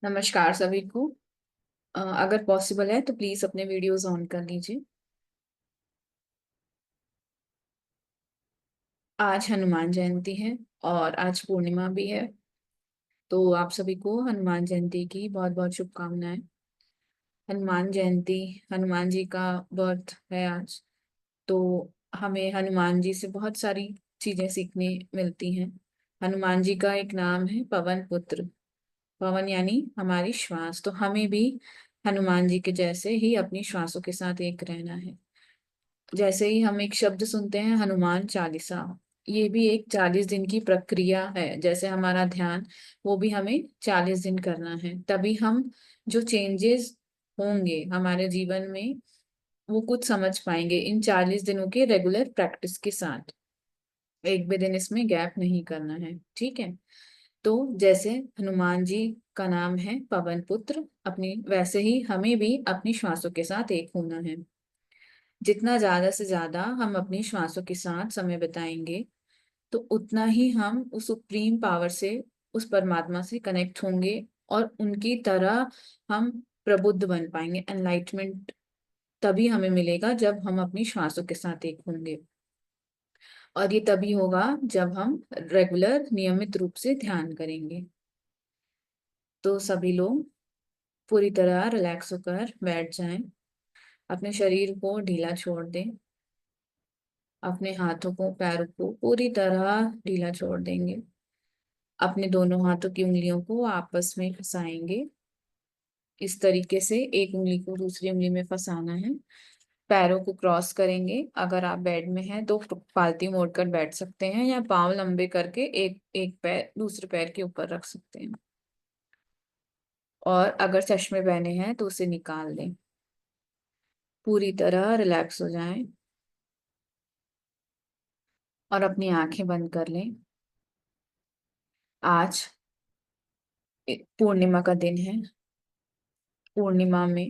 नमस्कार सभी को। अगर पॉसिबल है तो प्लीज अपने वीडियोस ऑन कर लीजिए। आज हनुमान जयंती है और आज पूर्णिमा भी है। तो आप सभी को हनुमान जयंती की बहुत बहुत शुभकामनाएं। हनुमान जयंती, हनुमान जी का बर्थ है आज। तो हमें हनुमान जी से बहुत सारी चीजें सीखने मिलती हैं। हनुमान जी का एक नाम है पवन पुत्र। पवन यानी हमारी श्वास, तो हमें भी हनुमान जी के जैसे ही अपनी श्वासों के साथ एक रहना है। जैसे ही हम एक शब्द सुनते हैं हनुमान चालीसा, ये भी एक 40 दिन की प्रक्रिया है। जैसे हमारा ध्यान, वो भी हमें 40 दिन करना है, तभी हम जो चेंजेस होंगे हमारे जीवन में वो कुछ समझ पाएंगे इन 40 दिनों के रेगुलर प्रैक्टिस के साथ। एक भी दिन इसमें गैप नहीं करना है, ठीक है। तो जैसे हनुमान जी का नाम है पवन पुत्र, अपनी वैसे ही हमें भी अपनी श्वासों के साथ एक होना है। जितना ज्यादा से ज्यादा हम अपनी श्वासों के साथ समय बिताएंगे तो उतना ही हम उस सुप्रीम पावर से, उस परमात्मा से कनेक्ट होंगे और उनकी तरह हम प्रबुद्ध बन पाएंगे। एनलाइटमेंट तभी हमें मिलेगा जब हम अपनी श्वासों के साथ एक होंगे। और ये तभी होगा जब हम रेगुलर नियमित रूप से ध्यान करेंगे। तो सभी लोग पूरी तरह रिलैक्स होकर बैठ जाएं, अपने शरीर को ढीला छोड़ दें, अपने हाथों को पैरों को पूरी तरह ढीला छोड़ देंगे। अपने दोनों हाथों की उंगलियों को आपस में फंसाएंगे। इस तरीके से एक उंगली को दूसरी उंगली में फंसाना है। पैरों को क्रॉस करेंगे। अगर आप बेड में हैं तो पालती मोड़कर बैठ सकते हैं या पांव लंबे करके एक एक पैर दूसरे पैर के ऊपर रख सकते हैं। और अगर चश्मे पहने हैं तो उसे निकाल दें। पूरी तरह रिलैक्स हो जाएं और अपनी आंखें बंद कर लें। आज पूर्णिमा का दिन है। पूर्णिमा में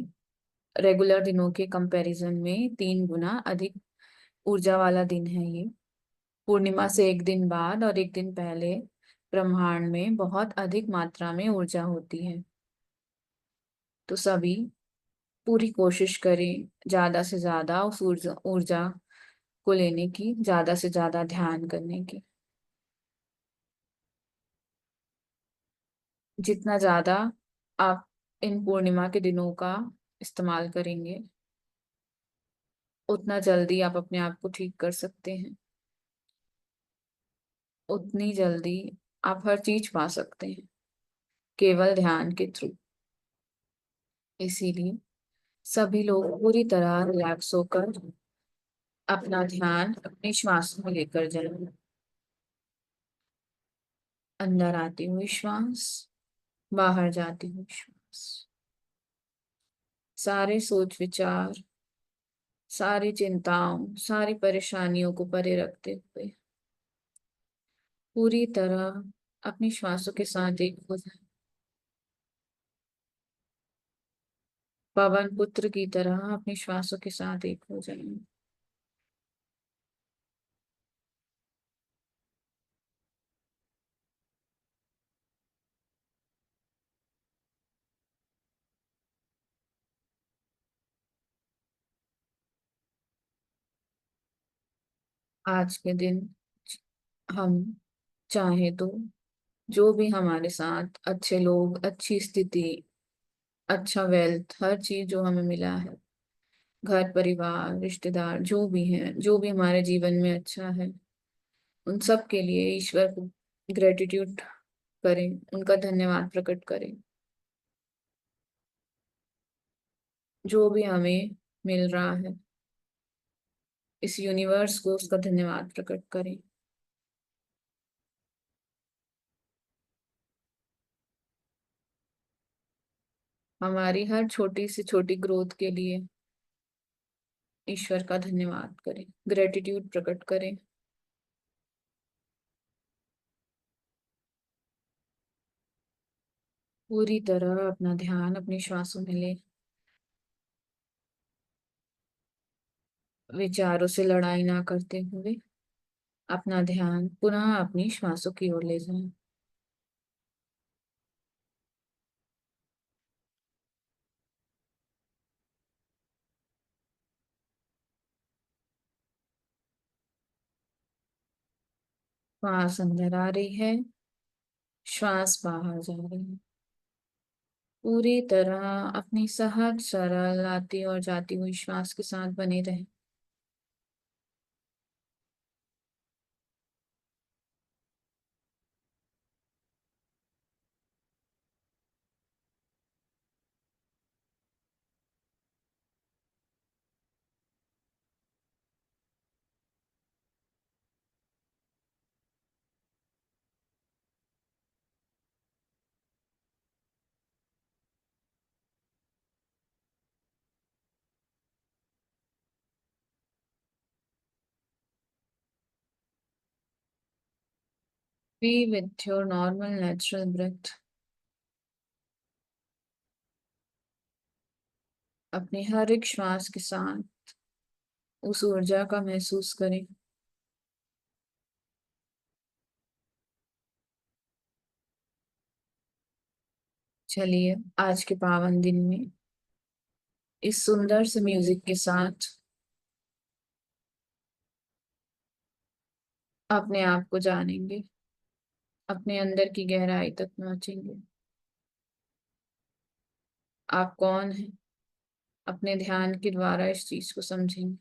रेगुलर दिनों के कंपैरिजन में 3 गुना अधिक ऊर्जा वाला दिन है ये। पूर्णिमा से एक दिन बाद और एक दिन पहले ब्रह्मांड में बहुत अधिक मात्रा में ऊर्जा होती है। तो सभी पूरी कोशिश करें ज्यादा से ज्यादा उस ऊर्जा ऊर्जा को लेने की, ज्यादा से ज्यादा ध्यान करने की। जितना ज्यादा आप इन पूर्णिमा के दिनों का इस्तेमाल करेंगे उतना जल्दी आप अपने आप को ठीक कर सकते हैं। उतनी जल्दी आप हर चीज पा सकते हैं केवल ध्यान के थ्रू। इसीलिए सभी लोग पूरी तरह रिलैक्स होकर अपना ध्यान अपनी श्वास में लेकर जाएं। अंदर आती हुई श्वास, बाहर जाती हुई श्वास। सारे सोच विचार, सारी चिंताओं, सारी परेशानियों को परे रखते हुए पूरी तरह अपनी श्वासों के साथ एक हो जाए। पवन पुत्र की तरह अपनी श्वासों के साथ एक हो जाए। आज के दिन हम चाहे तो जो भी हमारे साथ अच्छे लोग, अच्छी स्थिति, अच्छा वेल्थ, हर चीज जो हमें मिला है, घर परिवार रिश्तेदार जो भी हैं, जो भी हमारे जीवन में अच्छा है, उन सब के लिए ईश्वर को ग्रेटिट्यूड करें, उनका धन्यवाद प्रकट करें। जो भी हमें मिल रहा है इस यूनिवर्स को उसका धन्यवाद प्रकट करें। हमारी हर छोटी से छोटी ग्रोथ के लिए ईश्वर का धन्यवाद करें, ग्रेटिट्यूड प्रकट करें। पूरी तरह अपना ध्यान अपनी श्वासों में ले। विचारों से लड़ाई ना करते हुए अपना ध्यान पुनः अपनी श्वासों की ओर ले जाएं। श्वास अंदर आ रही है, श्वास बाहर जा रही है। पूरी तरह अपनी सहज सरल आती और जाती हुई श्वास के साथ बने रहें। Be with your normal natural breath। अपनी हर एक श्वास के साथ उस ऊर्जा का महसूस करें। चलिए, आज के पावन दिन में इस सुंदर से म्यूजिक के साथ अपने आप को जानेंगे, अपने अंदर की गहराई तक पहुंचेंगे। आप कौन हैं, अपने ध्यान के द्वारा इस चीज को समझेंगे।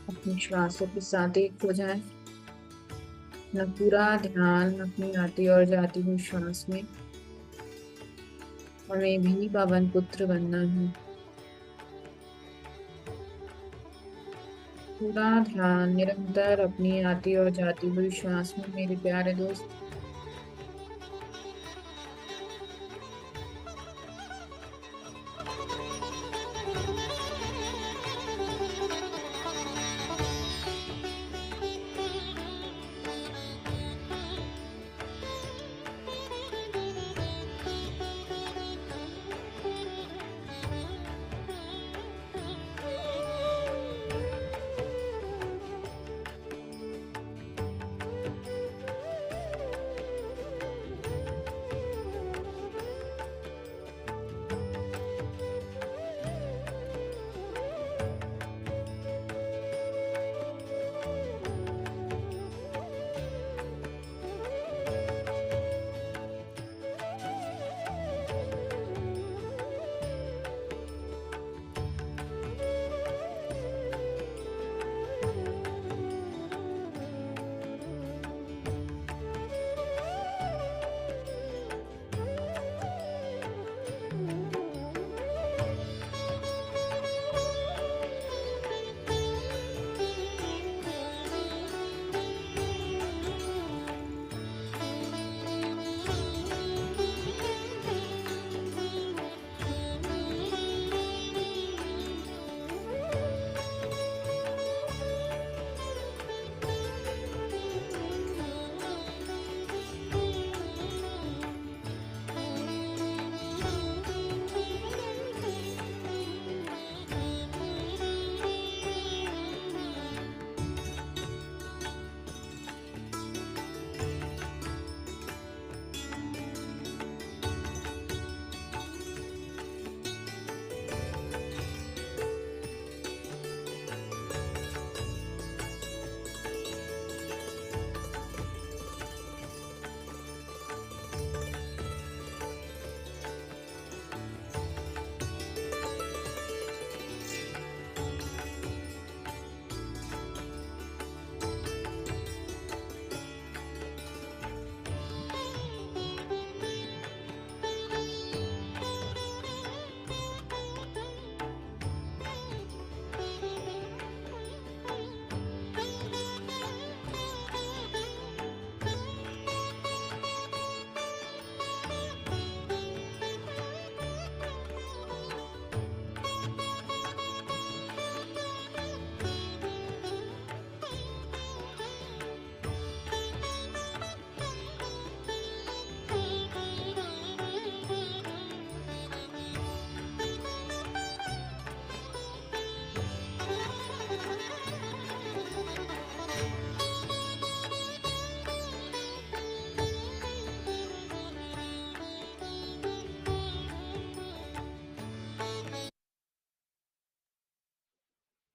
अपनी श्वासों के साथ एक हो जाए। अपना पूरा ध्यान अपनी आती और जाती हुई श्वास में। हमें भी पावन पुत्र बनना है। पूरा ध्यान निरंतर अपनी आती और जाती हुई श्वास में मेरे प्यारे दोस्त।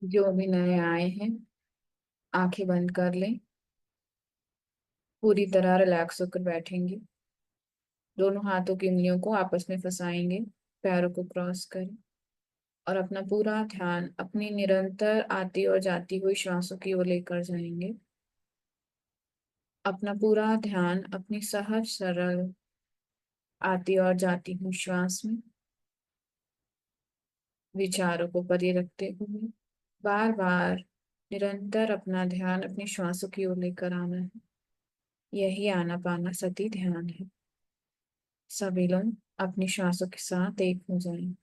जो भी नए आए हैं, आंखें बंद कर लें। पूरी तरह रिलैक्स होकर बैठेंगे। दोनों हाथों की उंगलियों को आपस में फंसाएंगे। पैरों को क्रॉस करें और अपना पूरा ध्यान अपनी निरंतर आती और जाती हुई श्वासों की ओर लेकर जाएंगे। अपना पूरा ध्यान अपनी सहज सरल आती और जाती हुई श्वास में। विचारों को परे रखते हुए बार बार निरंतर अपना ध्यान अपनी श्वासों की ओर लेकर आना है। यही आनापाना सती ध्यान है। सभी लोग अपनी श्वासों के साथ एक हो जाएं।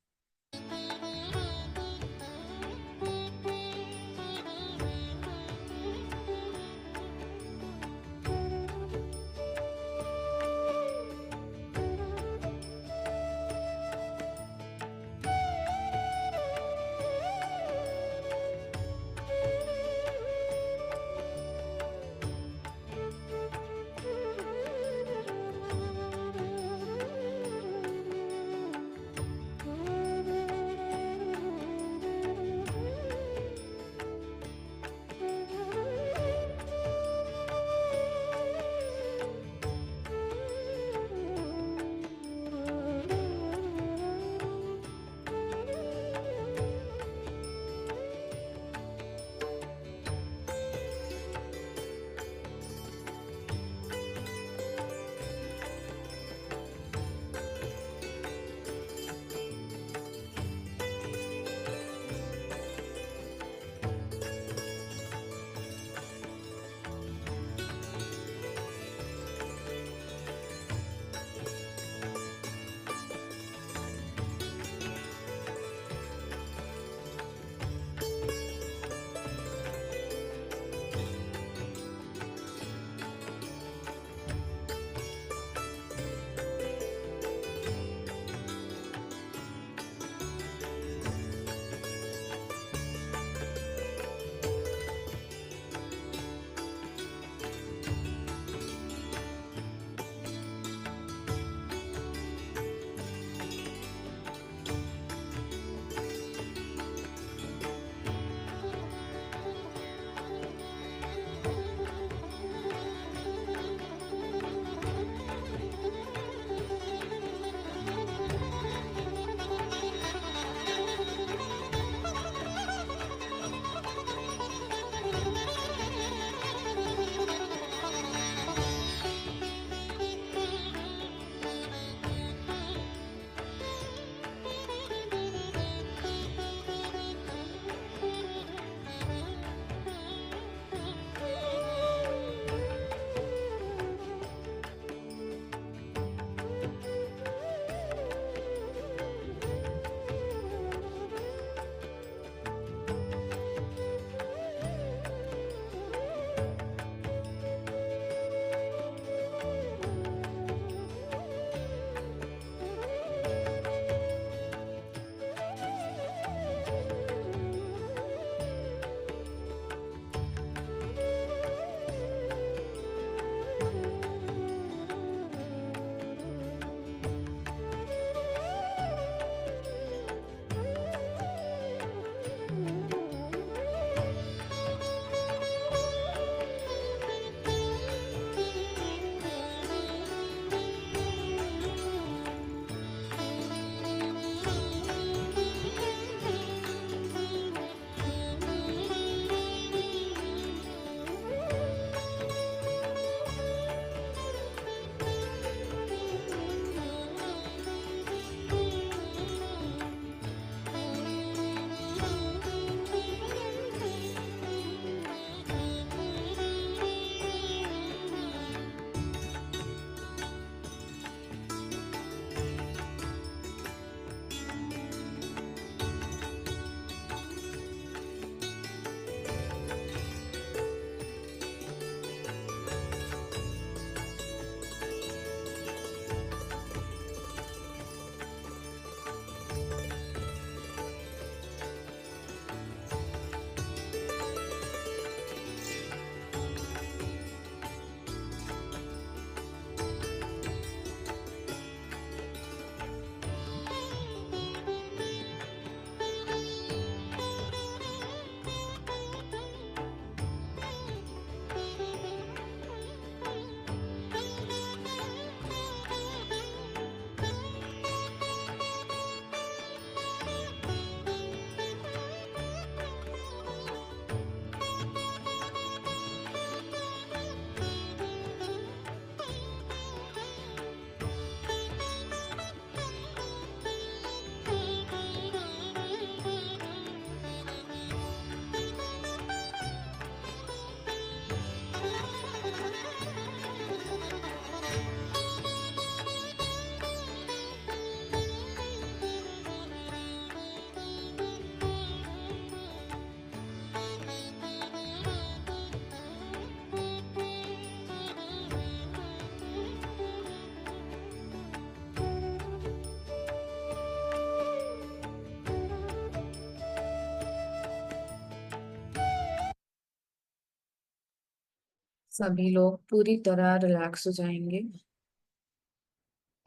सभी लोग पूरी तरह रिलैक्स हो जाएंगे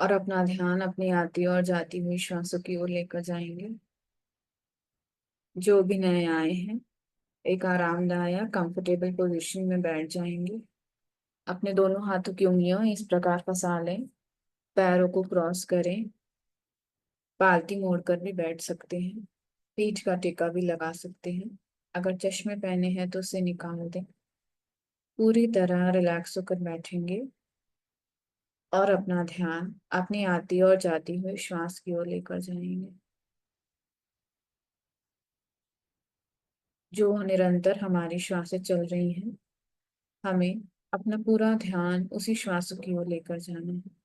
और अपना ध्यान अपनी आती और जाती हुई श्वासों की ओर लेकर जाएंगे। जो भी नए आए हैं एक आरामदायक कंफर्टेबल पोजीशन में बैठ जाएंगे। अपने दोनों हाथों की उंगलियां इस प्रकार फंसा लें, पैरों को क्रॉस करें, पालती मोड़कर भी बैठ सकते हैं, पीठ का टेका भी लगा सकते हैं। अगर चश्मे पहने हैं तो उसे निकाल दें। पूरी तरह रिलैक्स होकर बैठेंगे और अपना ध्यान अपनी आती और जाती हुई श्वास की ओर लेकर जाएंगे। जो निरंतर हमारी श्वासें चल रही हैं, हमें अपना पूरा ध्यान उसी श्वासों की ओर लेकर जाना है।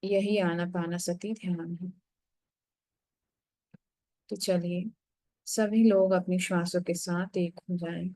यही आनापानसति ध्यान है। तो चलिए सभी लोग अपनी श्वासों के साथ एक हो जाएं।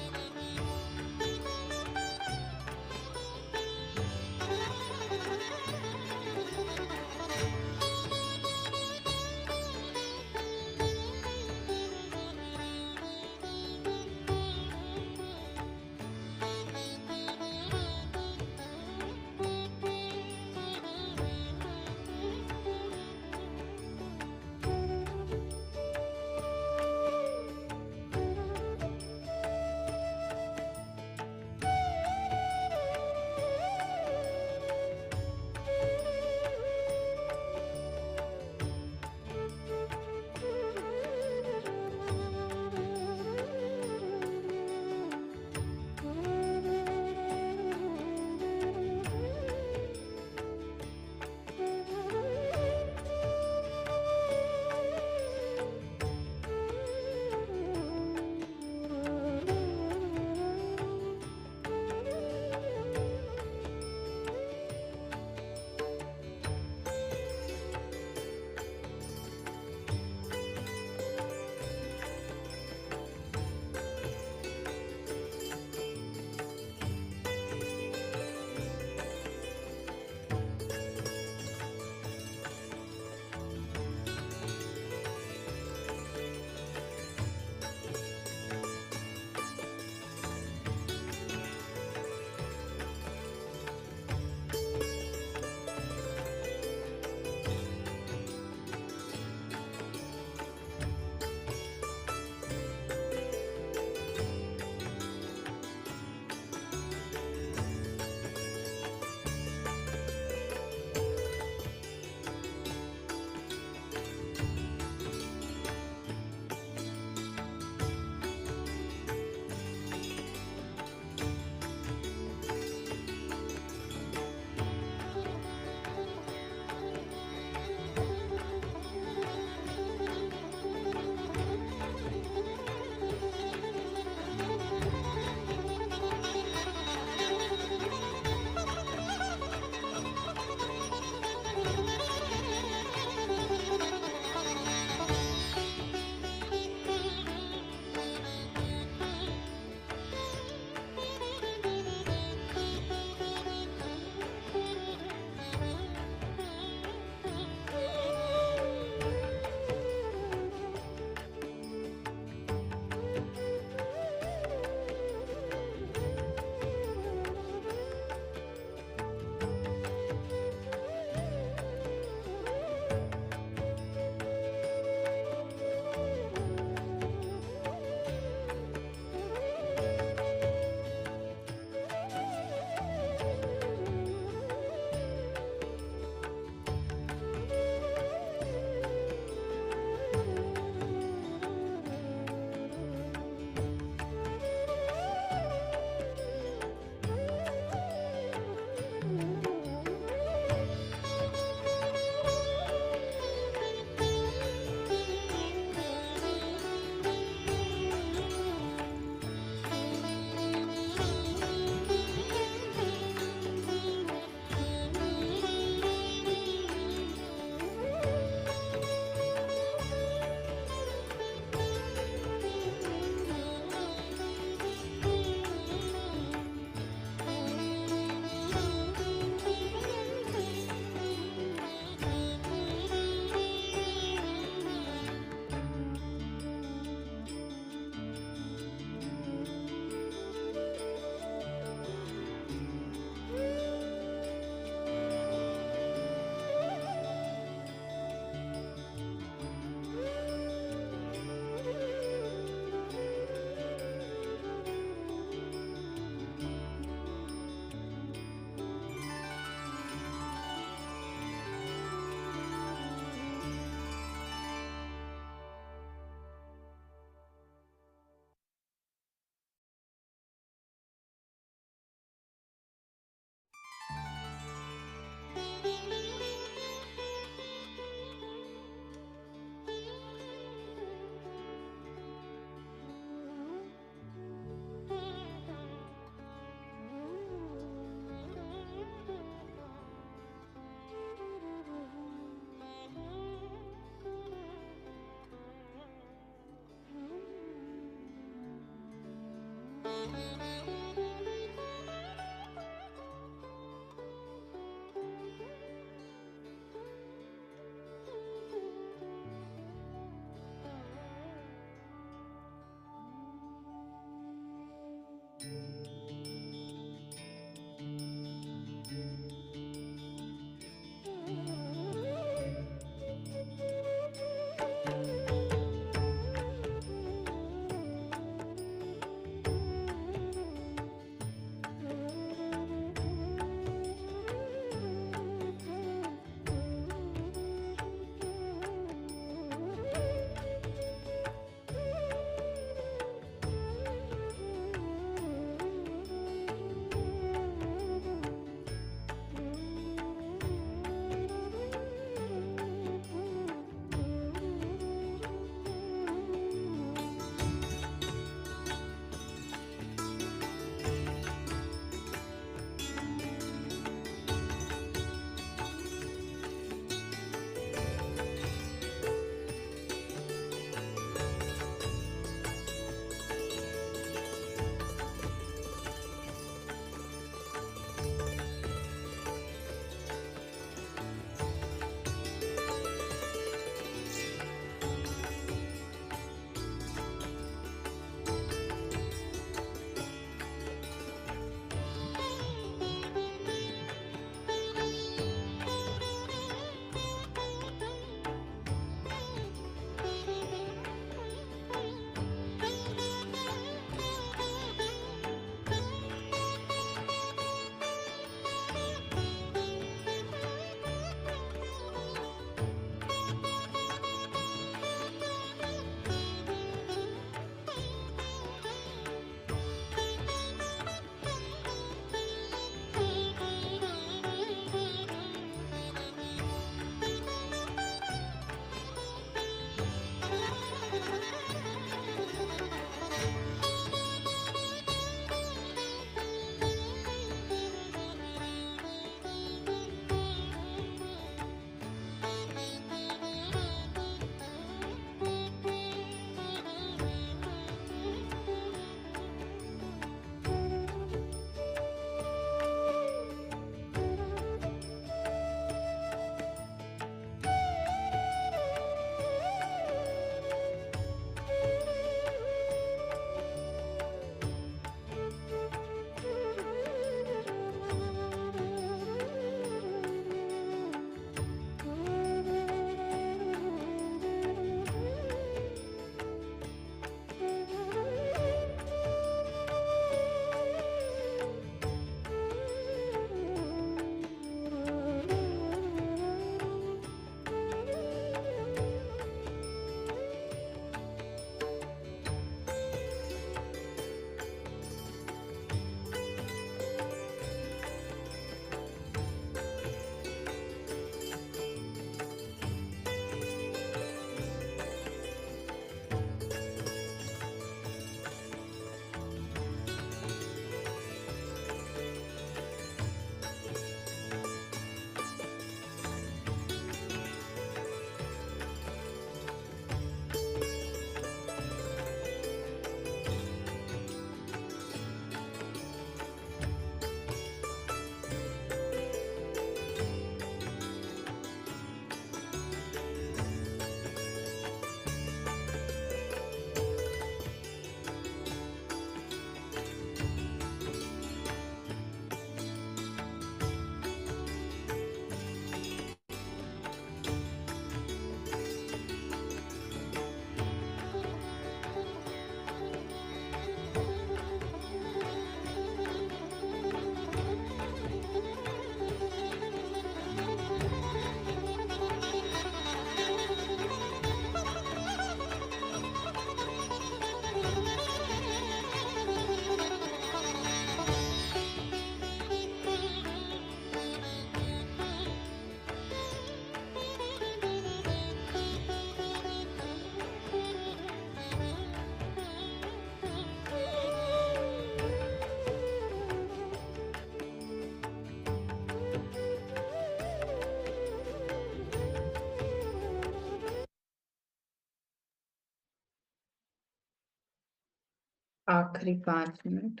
आखिरी 5 मिनट।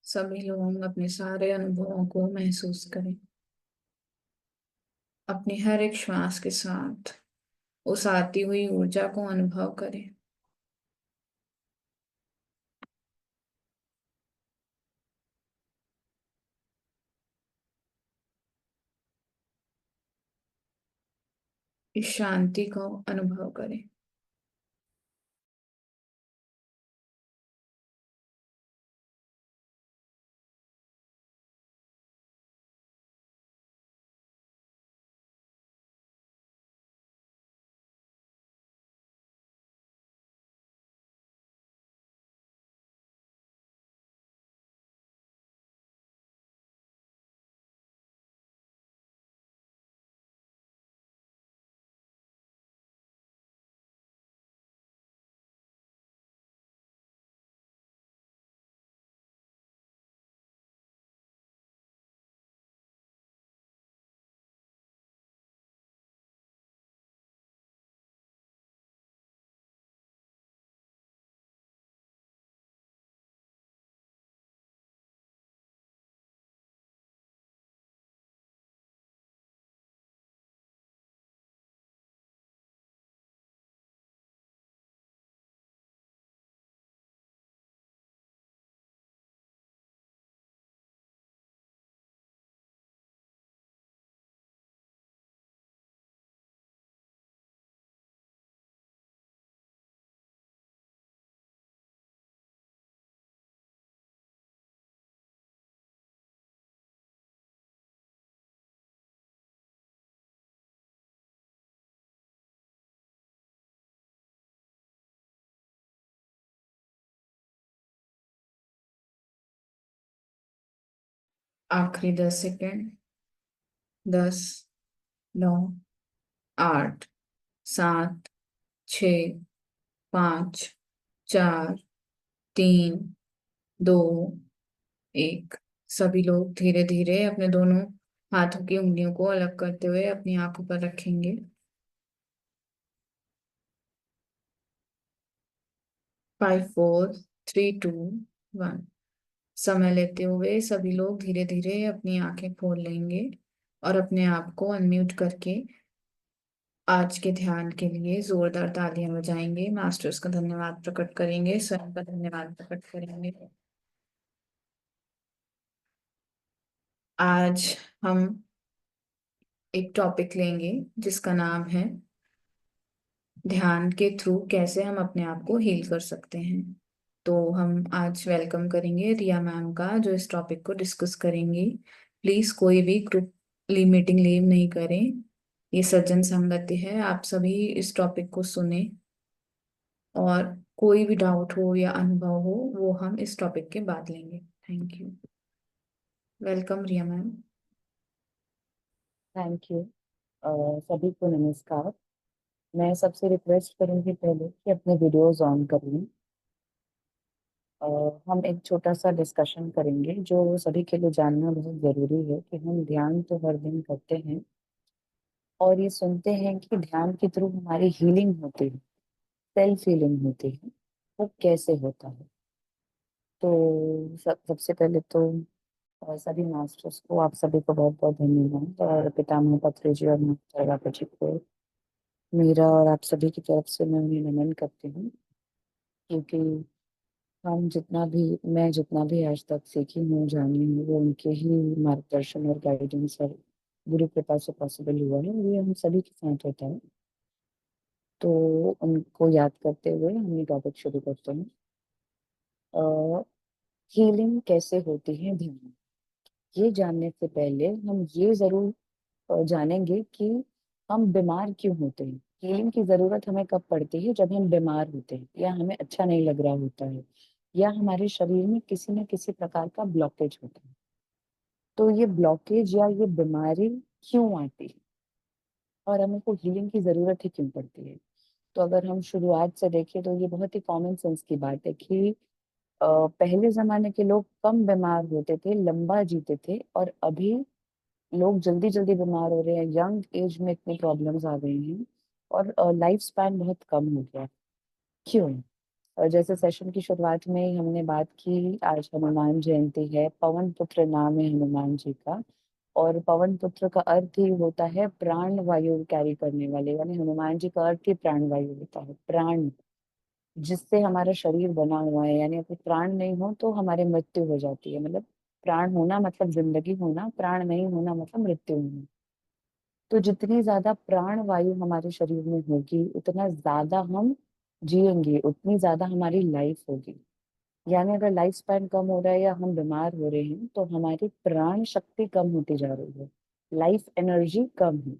सभी लोग अपने सारे अनुभवों को महसूस करें। अपनी हर एक श्वास के साथ उस आती हुई ऊर्जा को अनुभव करें। इस शांति को अनुभव करें। आखिरी 10 सेकेंड। 10, 9, 8, 7, 6, 5, 4, 3, 2, 1। सभी लोग धीरे धीरे अपने दोनों हाथों की उंगलियों को अलग करते हुए अपनी आंखों पर रखेंगे। 5, 4, 3, 2, 1। समय लेते हुए सभी लोग धीरे धीरे अपनी आंखें खोल लेंगे और अपने आप को अनम्यूट करके आज के ध्यान के लिए जोरदार तालियां बजाएंगे। मास्टर्स का धन्यवाद प्रकट करेंगे, स्वयं का धन्यवाद प्रकट करेंगे। आज हम एक टॉपिक लेंगे जिसका नाम है ध्यान के थ्रू कैसे हम अपने आप को हील कर सकते हैं। तो हम आज वेलकम करेंगे रिया मैम का, जो इस टॉपिक को डिस्कस करेंगी। प्लीज कोई भी ग्रुप मीटिंग लीव नहीं करें। ये सज्जन संगति है, आप सभी इस टॉपिक को सुने और कोई भी डाउट हो या अनुभव हो वो हम इस टॉपिक के बाद लेंगे। Thank you. Welcome Riya ma'am. Thank you. सभी को नमस्कार। मैं सबसे रिक्वेस्ट करूंगी पहले कि अपने वीडियोस ऑन कर लें। हम एक छोटा सा डिस्कशन करेंगे जो सभी के लिए जानना बहुत ज़रूरी है कि हम ध्यान तो हर दिन करते हैं और ये सुनते हैं कि ध्यान के थ्रू हमारी हीलिंग होती है, सेल्फ हीलिंग होती है। वो कैसे होता है? तो सबसे पहले तो सभी मास्टर्स को, आप सभी को बहुत बहुत धन्यवाद, और पितामह पत्री जी और माता रापा जी को मेरा और आप सभी की तरफ से मैं उन्हें नमन करती हूँ। क्योंकि मैं जितना भी आज तक सीखी हूँ, जानी हूँ, वो उनके ही मार्गदर्शन और गाइडेंस और गुरु कृपा से पॉसिबल हुआ है, और ये हम सभी के साथ होता है। तो उनको याद करते हुए हम ये टॉपिक शुरू करते हैं। हीलिंग कैसे होती है ध्यान, ये जानने से पहले हम ये जरूर जानेंगे कि हम बीमार क्यों होते हैं। हीलिंग की जरूरत हमें कब पड़ती है? जब हम बीमार होते हैं या हमें अच्छा नहीं लग रहा होता है या हमारे शरीर में किसी न किसी प्रकार का ब्लॉकेज होता है। तो ये ब्लॉकेज या ये बीमारी क्यों आती है और हमें को हीलिंग की जरूरत ही क्यों पड़ती है? तो अगर हम शुरुआत से देखें तो ये बहुत ही कॉमन सेंस की बात है कि पहले जमाने के लोग कम बीमार होते थे, लंबा जीते थे, और अभी लोग जल्दी जल्दी बीमार हो रहे हैं। यंग एज में इतनी प्रॉब्लम्स आ गई हैं और लाइफ स्पैन बहुत कम हो गया है। क्यों? और जैसे सेशन की शुरुआत में ही हमने बात की, आज हनुमान जयंती है, पवन पुत्र नाम है हनुमान जी का। और पवन पुत्र का अर्थ ही होता है प्राण वायु कैरी करने वाले, यानी हनुमान जी का अर्थ ही प्राण वायु होता है। प्राण जिससे हमारा शरीर बना हुआ है, यानी अगर प्राण नहीं हो तो हमारी मृत्यु हो जाती है। मतलब प्राण होना मतलब जिंदगी होना, प्राण नहीं होना मतलब मृत्यु होना। तो जितनी ज्यादा प्राण वायु हमारे शरीर में होगी, उतना ज्यादा हम जिएंगे, उतनी ज्यादा हमारी लाइफ होगी। यानी अगर लाइफ स्पैन कम हो रहा है या हम बीमार हो रहे हैं, तो हमारी प्राण शक्ति कम होती जा रही है, लाइफ एनर्जी कम है।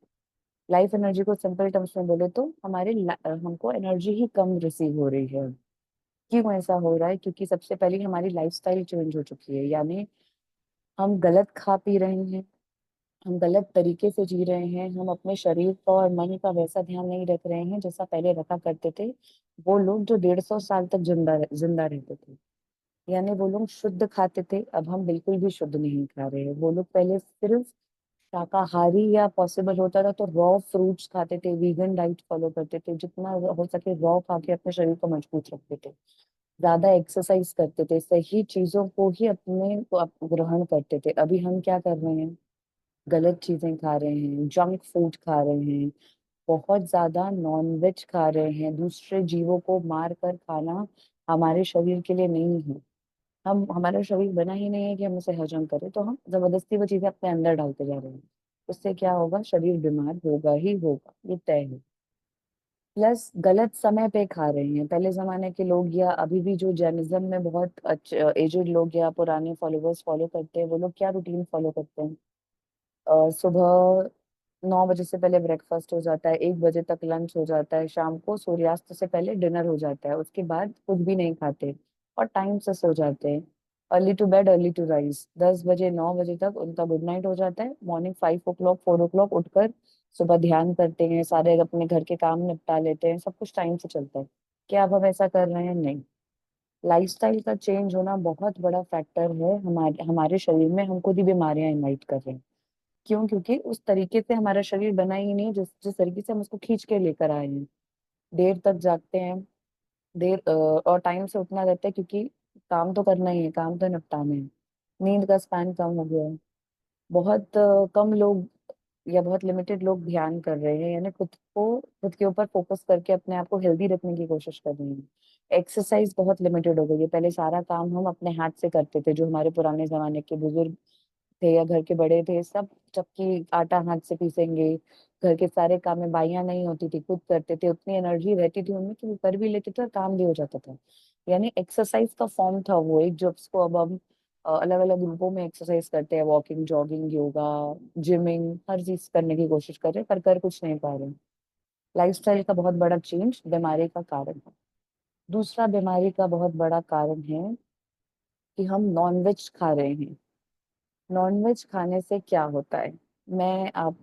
लाइफ एनर्जी को सिंपल टर्म्स में बोले तो हमको एनर्जी ही कम रिसीव हो रही है। क्यों ऐसा हो रहा है? क्योंकि सबसे पहले हमारी लाइफस्टाइल चेंज हो चुकी है, यानी हम गलत खा पी रहे हैं, हम गलत तरीके से जी रहे हैं, हम अपने शरीर का और मन का वैसा ध्यान नहीं रख रहे हैं जैसा पहले रखा करते थे वो लोग जो 150 साल तक जिंदा रहते थे। यानी वो लोग शुद्ध खाते थे, अब हम बिल्कुल भी शुद्ध नहीं खा रहे हैं। वो लोग पहले सिर्फ शाकाहारी, या पॉसिबल होता था तो रॉ फ्रूट्स खाते थे, वीगन डाइट फॉलो करते थे, जितना हो सके रॉ खा के अपने शरीर को मजबूत रखते थे, ज्यादा एक्सरसाइज करते थे, सही चीजों को ही अपने को ग्रहण करते थे। अभी हम क्या कर रहे हैं? गलत चीजें खा रहे हैं, जंक फूड खा रहे हैं, बहुत ज्यादा नॉनवेज खा रहे हैं। दूसरे जीवों को मार कर खाना हमारे शरीर के लिए नहीं है। हमारा शरीर बना ही नहीं है कि हम उसे हजम करें, तो हम जबरदस्ती वो चीजें अपने अंदर डालते जा रहे हैं। उससे क्या होगा? शरीर बीमार होगा ही होगा, ये तय है। प्लस गलत समय पे खा रहे हैं। पहले जमाने के लोग या अभी भी जो जैनिज्म में बहुत अच्छे एजेड लोग या पुराने फॉलोवर्स फॉलो करते हैं, वो लोग क्या रूटीन फॉलो करते हैं? सुबह 9 बजे से पहले ब्रेकफास्ट हो जाता है, 1 बजे तक लंच हो जाता है, शाम को सूर्यास्त से पहले डिनर हो जाता है, उसके बाद कुछ भी नहीं खाते और टाइम से सो जाते हैं। Early to bed early to rise, 10 बजे 9 बजे तक उनका गुड नाइट हो जाता है। मॉर्निंग 5 ओ क्लॉक 4 ओ क्लॉक उठकर सुबह ध्यान करते हैं, सारे अपने घर के काम निपटा लेते हैं, सब कुछ टाइम से चलता है। क्या अब हम ऐसा कर रहे हैं? नहीं। लाइफस्टाइल का चेंज होना बहुत बड़ा फैक्टर है हमारे हमारे शरीर में, हम खुद ही बीमारियां इनवाइट कर रहे हैं। क्यों? क्योंकि उस तरीके से हमारा शरीर बना ही नहीं, जिस जिस तरीके से हम उसको खींच के लेकर आए हैं। देर तक जागते हैं, और टाइम से उठना रहता है, क्योंकि काम तो करना ही है, काम तो निपटाने हैं। नींद का स्पैन कम हो गया है। बहुत कम लोग या बहुत लिमिटेड लोग ध्यान कर रहे हैं, यानी खुद के ऊपर फोकस करके अपने आप को हेल्दी रखने की कोशिश कर रहे हैं। एक्सरसाइज बहुत लिमिटेड हो गई है। पहले सारा काम हम अपने हाथ से करते थे, जो हमारे पुराने जमाने के बुजुर्ग थे या घर के बड़े थे, सब चक्की आटा हाथ से पीसेंगे। घर के सारे काम में बाइयां नहीं होती थी, खुद करते थे, उतनी एनर्जी रहती थी उनमें कि वो कर भी लेते थे और काम भी हो जाता था। यानी एक्सरसाइज का फॉर्म था वो एक, जो उसको अब हम अलग अलग ग्रुपों में एक्सरसाइज करते हैं, वॉकिंग, जॉगिंग, योगा, जिमिंग, हर चीज करने की कोशिश कर रहे हैं, पर कर कुछ नहीं पा रहे। लाइफस्टाइल का बहुत बड़ा चेंज बीमारी का कारण है। दूसरा बीमारी का बहुत बड़ा कारण है कि हम नॉनवेज खा रहे हैं। नॉनवेज खाने से क्या होता है? मैं आप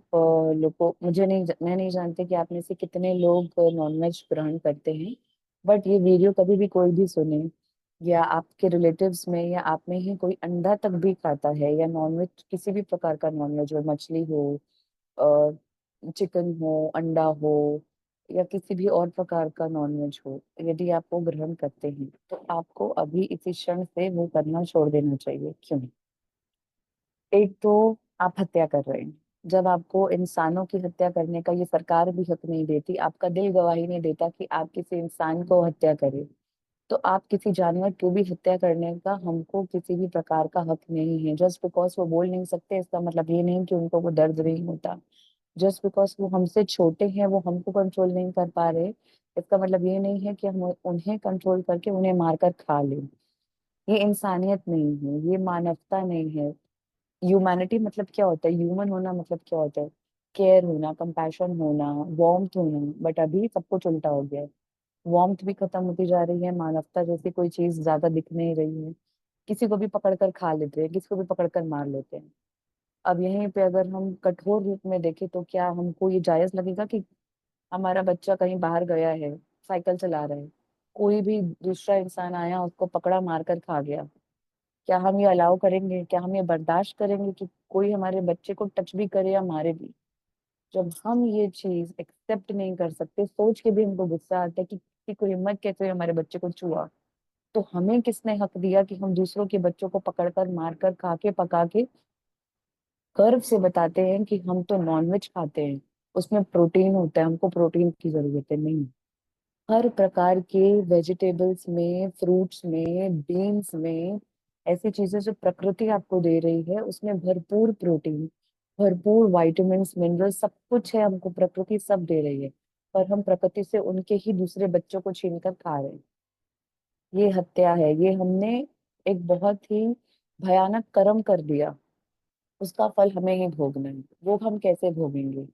लोगों मुझे नहीं मैं नहीं जानती कि आप में से कितने लोग नॉनवेज ग्रहण करते हैं। बट ये वीडियो कभी भी कोई भी सुने, या आपके रिलेटिव्स में या आप में ही कोई अंडा तक भी खाता है, या नॉनवेज किसी भी प्रकार का नॉनवेज हो, मछली हो, चिकन हो, अंडा हो, या किसी भी और प्रकार का नॉनवेज हो, यदि आप वो ग्रहण करते हैं तो आपको अभी इसी क्षण से वो करना छोड़ देना चाहिए। क्यों? एक तो आप हत्या कर रहे हैं। जब आपको इंसानों की हत्या करने का ये सरकार भी हक नहीं देती, आपका दिल गवाही नहीं देता कि आप किसी इंसान को हत्या करें, तो आप किसी जानवर की भी हत्या करने का हमको किसी भी प्रकार का हक नहीं है। जस्ट बिकॉज वो बोल नहीं सकते, इसका मतलब ये नहीं कि उनको वो दर्द नहीं होता। जस्ट बिकॉज वो हमसे छोटे हैं, वो हमको कंट्रोल नहीं कर पा रहे, इसका मतलब ये नहीं है कि हम उन्हें कंट्रोल करके उन्हें मारकर खा लें। ये इंसानियत नहीं है, ये मानवता नहीं है। ह्यूमैनिटी मतलब क्या होता है? ह्यूमन होना मतलब क्या होता है? केयर होना, कंपैशन होना, वार्मथ होना। बट अभी सब कुछ उल्टा हो गया है। वार्मथ भी खत्म होती जा रही है, मानवता जैसी कोई चीज ज्यादा दिख नहीं रही है। किसी को भी पकड़कर खा लेते हैं, किसी को भी पकड़कर मार लेते हैं। अब यहीं पे अगर हम कठोर रूप में देखें, तो क्या हमको ये जायज लगेगा कि हमारा बच्चा कहीं बाहर गया है, साइकिल चला रहा है, कोई भी दूसरा इंसान आया, उसको पकड़ा, मारकर खा गया? क्या हम ये अलाउ करेंगे? क्या हम ये बर्दाश्त करेंगे कि कोई हमारे बच्चे को टच भी करे या मारे भी? जब हम ये चीज एक्सेप्ट नहीं कर सकते, सोच के भी हमको गुस्सा आता है कि कि कोई हिम्मत कैसे हमारे बच्चे को छुआ। तो हमें किसने हक दिया कि हम दूसरों के बच्चों को पकड़कर मारकर खा के पका के गर्व से बताते हैं कि हम तो नॉनवेज खाते हैं, उसमें प्रोटीन होता है, हमको प्रोटीन की जरूरत है? नहीं। हर प्रकार के वेजिटेबल्स में, फ्रूट्स में, बीन्स में, ऐसी चीजें जो प्रकृति आपको दे रही है उसमें भरपूर प्रोटीन, भरपूर विटामिन्स, मिनरल्स, सब कुछ है, हमको प्रकृति सब दे रही है। पर हम प्रकृति से उनके ही दूसरे बच्चों को छीन कर खा रहे हैं। ये हत्या है, ये हमने एक बहुत ही भयानक कर्म कर दिया। उसका फल हमें ही भोगना है। वो हम कैसे भोगेंगे?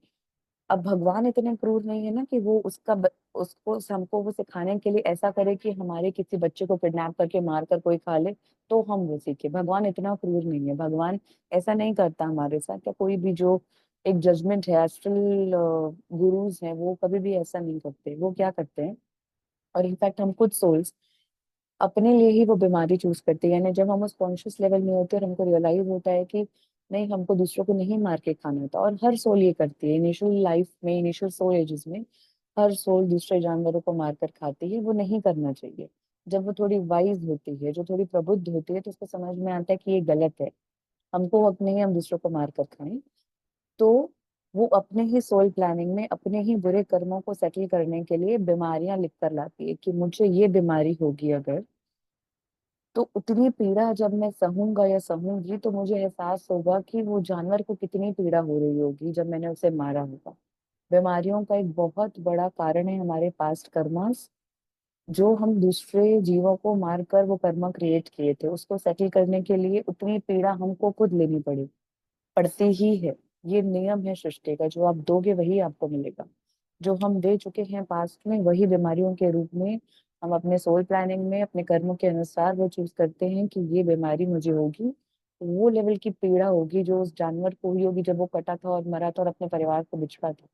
अब भगवान इतने क्रूर नहीं है ना कि वो उसको हमको वो सिखाने के लिए ऐसा करे कि हमारे किसी बच्चे को किडनैप करके मार कर कोई खा ले तो हम वो सीखे। भगवान इतना क्रूर नहीं है, भगवान ऐसा नहीं करता हमारे साथ। क्या कोई भी जो एक जजमेंट है, एस्ट्रल गुरुज हैं, वो कभी भी ऐसा नहीं करते। वो क्या करते हैं, और इनफैक्ट हम खुद सोल्स अपने लिए ही वो बीमारी चूज करते हैं। यानी जब हम उस कॉन्शियस लेवल में होते हैं और हमको रियलाइज होता है कि नहीं, हमको दूसरों को नहीं मार के खाना था। और हर सोल ये करती है इनिशियल लाइफ में, इनिशियल सोल एजेस में। हर सोल दूसरे जानवरों को मारकर खाती है, वो नहीं करना चाहिए। जब वो थोड़ी वाइज होती है, जो थोड़ी प्रबुद्ध होती है, तो उसको समझ में आता है कि ये गलत है, हमको हक नहीं है हम दूसरों को मार कर खाएं। तो वो अपने ही सोल प्लानिंग में अपने ही बुरे कर्मों को सेटल करने के लिए बीमारियां लिख कर लाती है कि मुझे ये बीमारी होगी अगर, तो उतनी पीड़ा जब मैं सहूंगा या सहूंगी तो मुझे एहसास होगा कि वो जानवर को कितनी पीड़ा हो रही होगी जब मैंने उसे मारा होगा। बीमारियों का एक बहुत बड़ा कारण है हमारे पास्ट कर्मास, जो हम दूसरे जीवों को मारकर वो कर्मा क्रिएट किए थे। उसको सेटल करने के लिए उतनी पीड़ा हमको खुद लेनी पड़ती ही है। ये नियम है सृष्टि का, जो आप दोगे वही आपको मिलेगा। जो हम दे चुके हैं पास्ट में, वही बीमारियों के रूप में हम अपने सोल प्लानिंग में अपने कर्मों के अनुसार वो चूज करते हैं कि ये बीमारी मुझे होगी। वो लेवल की पीड़ा होगी जो उस जानवर को हुई होगी जब वो कटा था और मरा था और अपने परिवार को बिछड़ा था।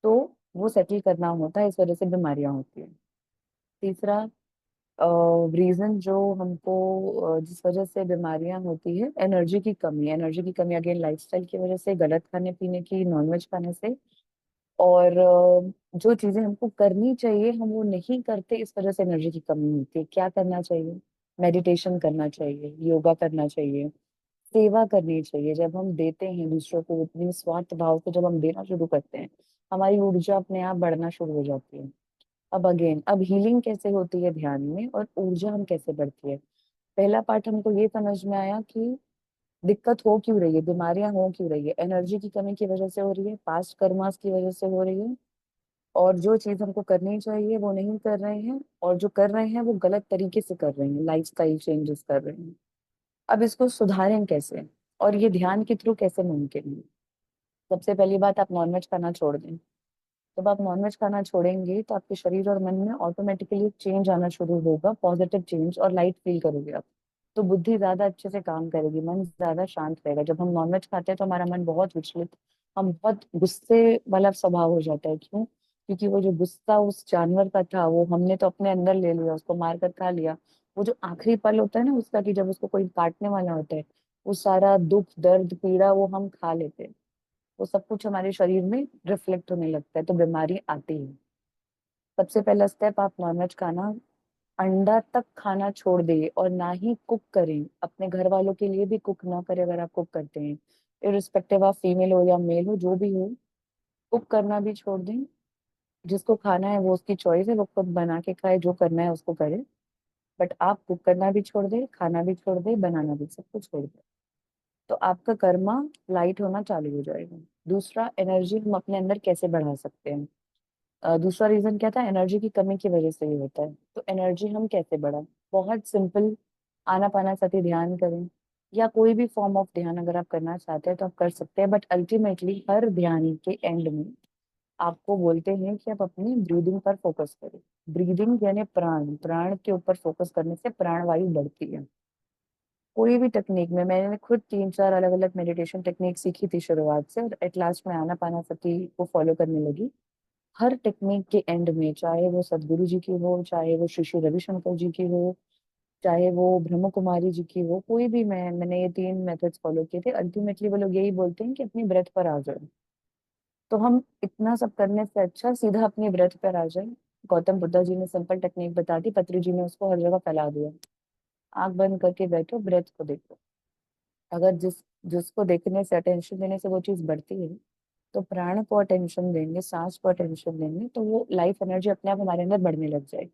तो वो सेटल करना होता है, इस वजह से बीमारियां होती हैं। तीसरा रीजन जो हमको जिस वजह से बीमारियां होती है, एनर्जी की कमी। एनर्जी की कमी अगेन लाइफस्टाइल की वजह से, गलत खाने पीने की, नॉनवेज खाने से। और जो चीजें हमको करनी चाहिए हम वो नहीं करते, इस वजह से एनर्जी की कमी होती है। क्या करना चाहिए? मेडिटेशन करना चाहिए, योगा करना चाहिए, सेवा करनी चाहिए। जब हम देते हैं दूसरों को उतनी स्वार्थ भाव से, जब हम देना शुरू करते हैं, हमारी ऊर्जा अपने आप बढ़ना शुरू हो जाती है। अब हीलिंग कैसे होती है ध्यान में, और ऊर्जा हम कैसे बढ़ती है। पहला पार्ट हमको ये समझ में आया कि दिक्कत हो क्यों रही है, बीमारियां हो क्यों रही है। एनर्जी की कमी की वजह से हो रही है, पास्ट कर्मास की वजह से हो रही है, और जो चीज हमको करनी चाहिए वो नहीं कर रहे हैं, और जो कर रहे हैं वो गलत तरीके से कर रहे हैं, लाइफस्टाइल चेंजेस कर रहे हैं। अब इसको सुधारें कैसे, और ये ध्यान के थ्रू कैसे मुमकिन है? सबसे पहली बात, आप नॉनवेज खाना छोड़ दें। जब आप नॉनवेज खाना छोड़ेंगे तो आपके शरीर और मन में ऑटोमेटिकली चेंज आना शुरू होगा, पॉजिटिव चेंज, और लाइट फील करोगे आप। तो बुद्धि ज्यादा अच्छे से काम करेगी, मन ज्यादा शांत रहेगा। जब हम नॉनवेज खाते हैं तो हमारा मन बहुत विचलित, हम बहुत गुस्से वाला स्वभाव हो जाता है। क्यों? क्योंकि वो जो गुस्सा उस जानवर का था वो हमने तो अपने अंदर ले लिया, उसको मार कर खा लिया। वो जो आखिरी पल होता है ना उसका, कि जब उसको कोई काटने वाला होता है, वो सारा दुख दर्द पीड़ा वो हम खा लेते हैं। वो सब कुछ हमारे शरीर में रिफ्लेक्ट होने लगता है, तो बीमारी आती है। सबसे पहला स्टेप, आप नॉनवेज खाना, अंडा तक खाना छोड़ दें, और ना ही कुक करें। अपने घर वालों के लिए भी कुक ना करें अगर आप कुक करते हैं, इरिस्पेक्टिव आप फीमेल हो या मेल हो, जो भी हो। कुक करना भी छोड़ दें। जिसको खाना है वो उसकी चॉइस है, वो खुद बना के खाए, जो करना है उसको करे। बट आप कुक करना भी छोड़ दें, खाना भी छोड़ दें, बनाना भी, सब कुछ छोड़ दें, तो आपका कर्मा लाइट होना चालू हो जाएगा। दूसरा, एनर्जी हम अपने अंदर कैसे बढ़ा सकते हैं। दूसरा रीजन क्या था, एनर्जी की कमी की वजह से ही होता है। तो एनर्जी हम कैसे बढ़ाएं? बहुत सिंपल, आनापानासति ध्यान करें, या कोई भी फॉर्म ऑफ ध्यान अगर आप करना चाहते हैं तो आप कर सकते हैं। बट अल्टीमेटली हर ध्यान के एंड में आपको बोलते हैं कि आप अपनी ब्रीदिंग पर फोकस करें। ब्रीदिंग यानी प्राण, प्राण के ऊपर फोकस करने से प्राणवायु बढ़ती है। कोई भी टेक्निक में, मैंने खुद 3-4 अलग अलग मेडिटेशन टेक्निक सीखी थी शुरुआत से, और एट लास्ट में आनापानासति को फॉलो करने लगी। हर टेक्निक के एंड में, चाहे वो सदगुरु जी की हो, चाहे वो श्री श्री रविशंकर जी की हो, चाहे वो ब्रह्म कुमारी जी की हो, कोई भी, मैंने ये 3 मेथड्स फॉलो किए थे। अल्टीमेटली वो लोग यही बोलते हैं कि अपनी ब्रेथ पर आ जाओ। तो हम इतना सब करने से अच्छा सीधा अपनी ब्रेथ पर आ जाए। गौतम बुद्धा जी ने सिंपल टेक्निक बता दी, पत्री जी ने उसको हर जगह फैला दिया। आंख बंद करके बैठो, ब्रेथ को देखो। अगर जिसको देखने से, अटेंशन देने से वो चीज बढ़ती है, तो प्राण को अटेंशन देंगे, सांस को अटेंशन देंगे, तो वो लाइफ एनर्जी अपने आप हमारे अंदर बढ़ने लग जाएगी।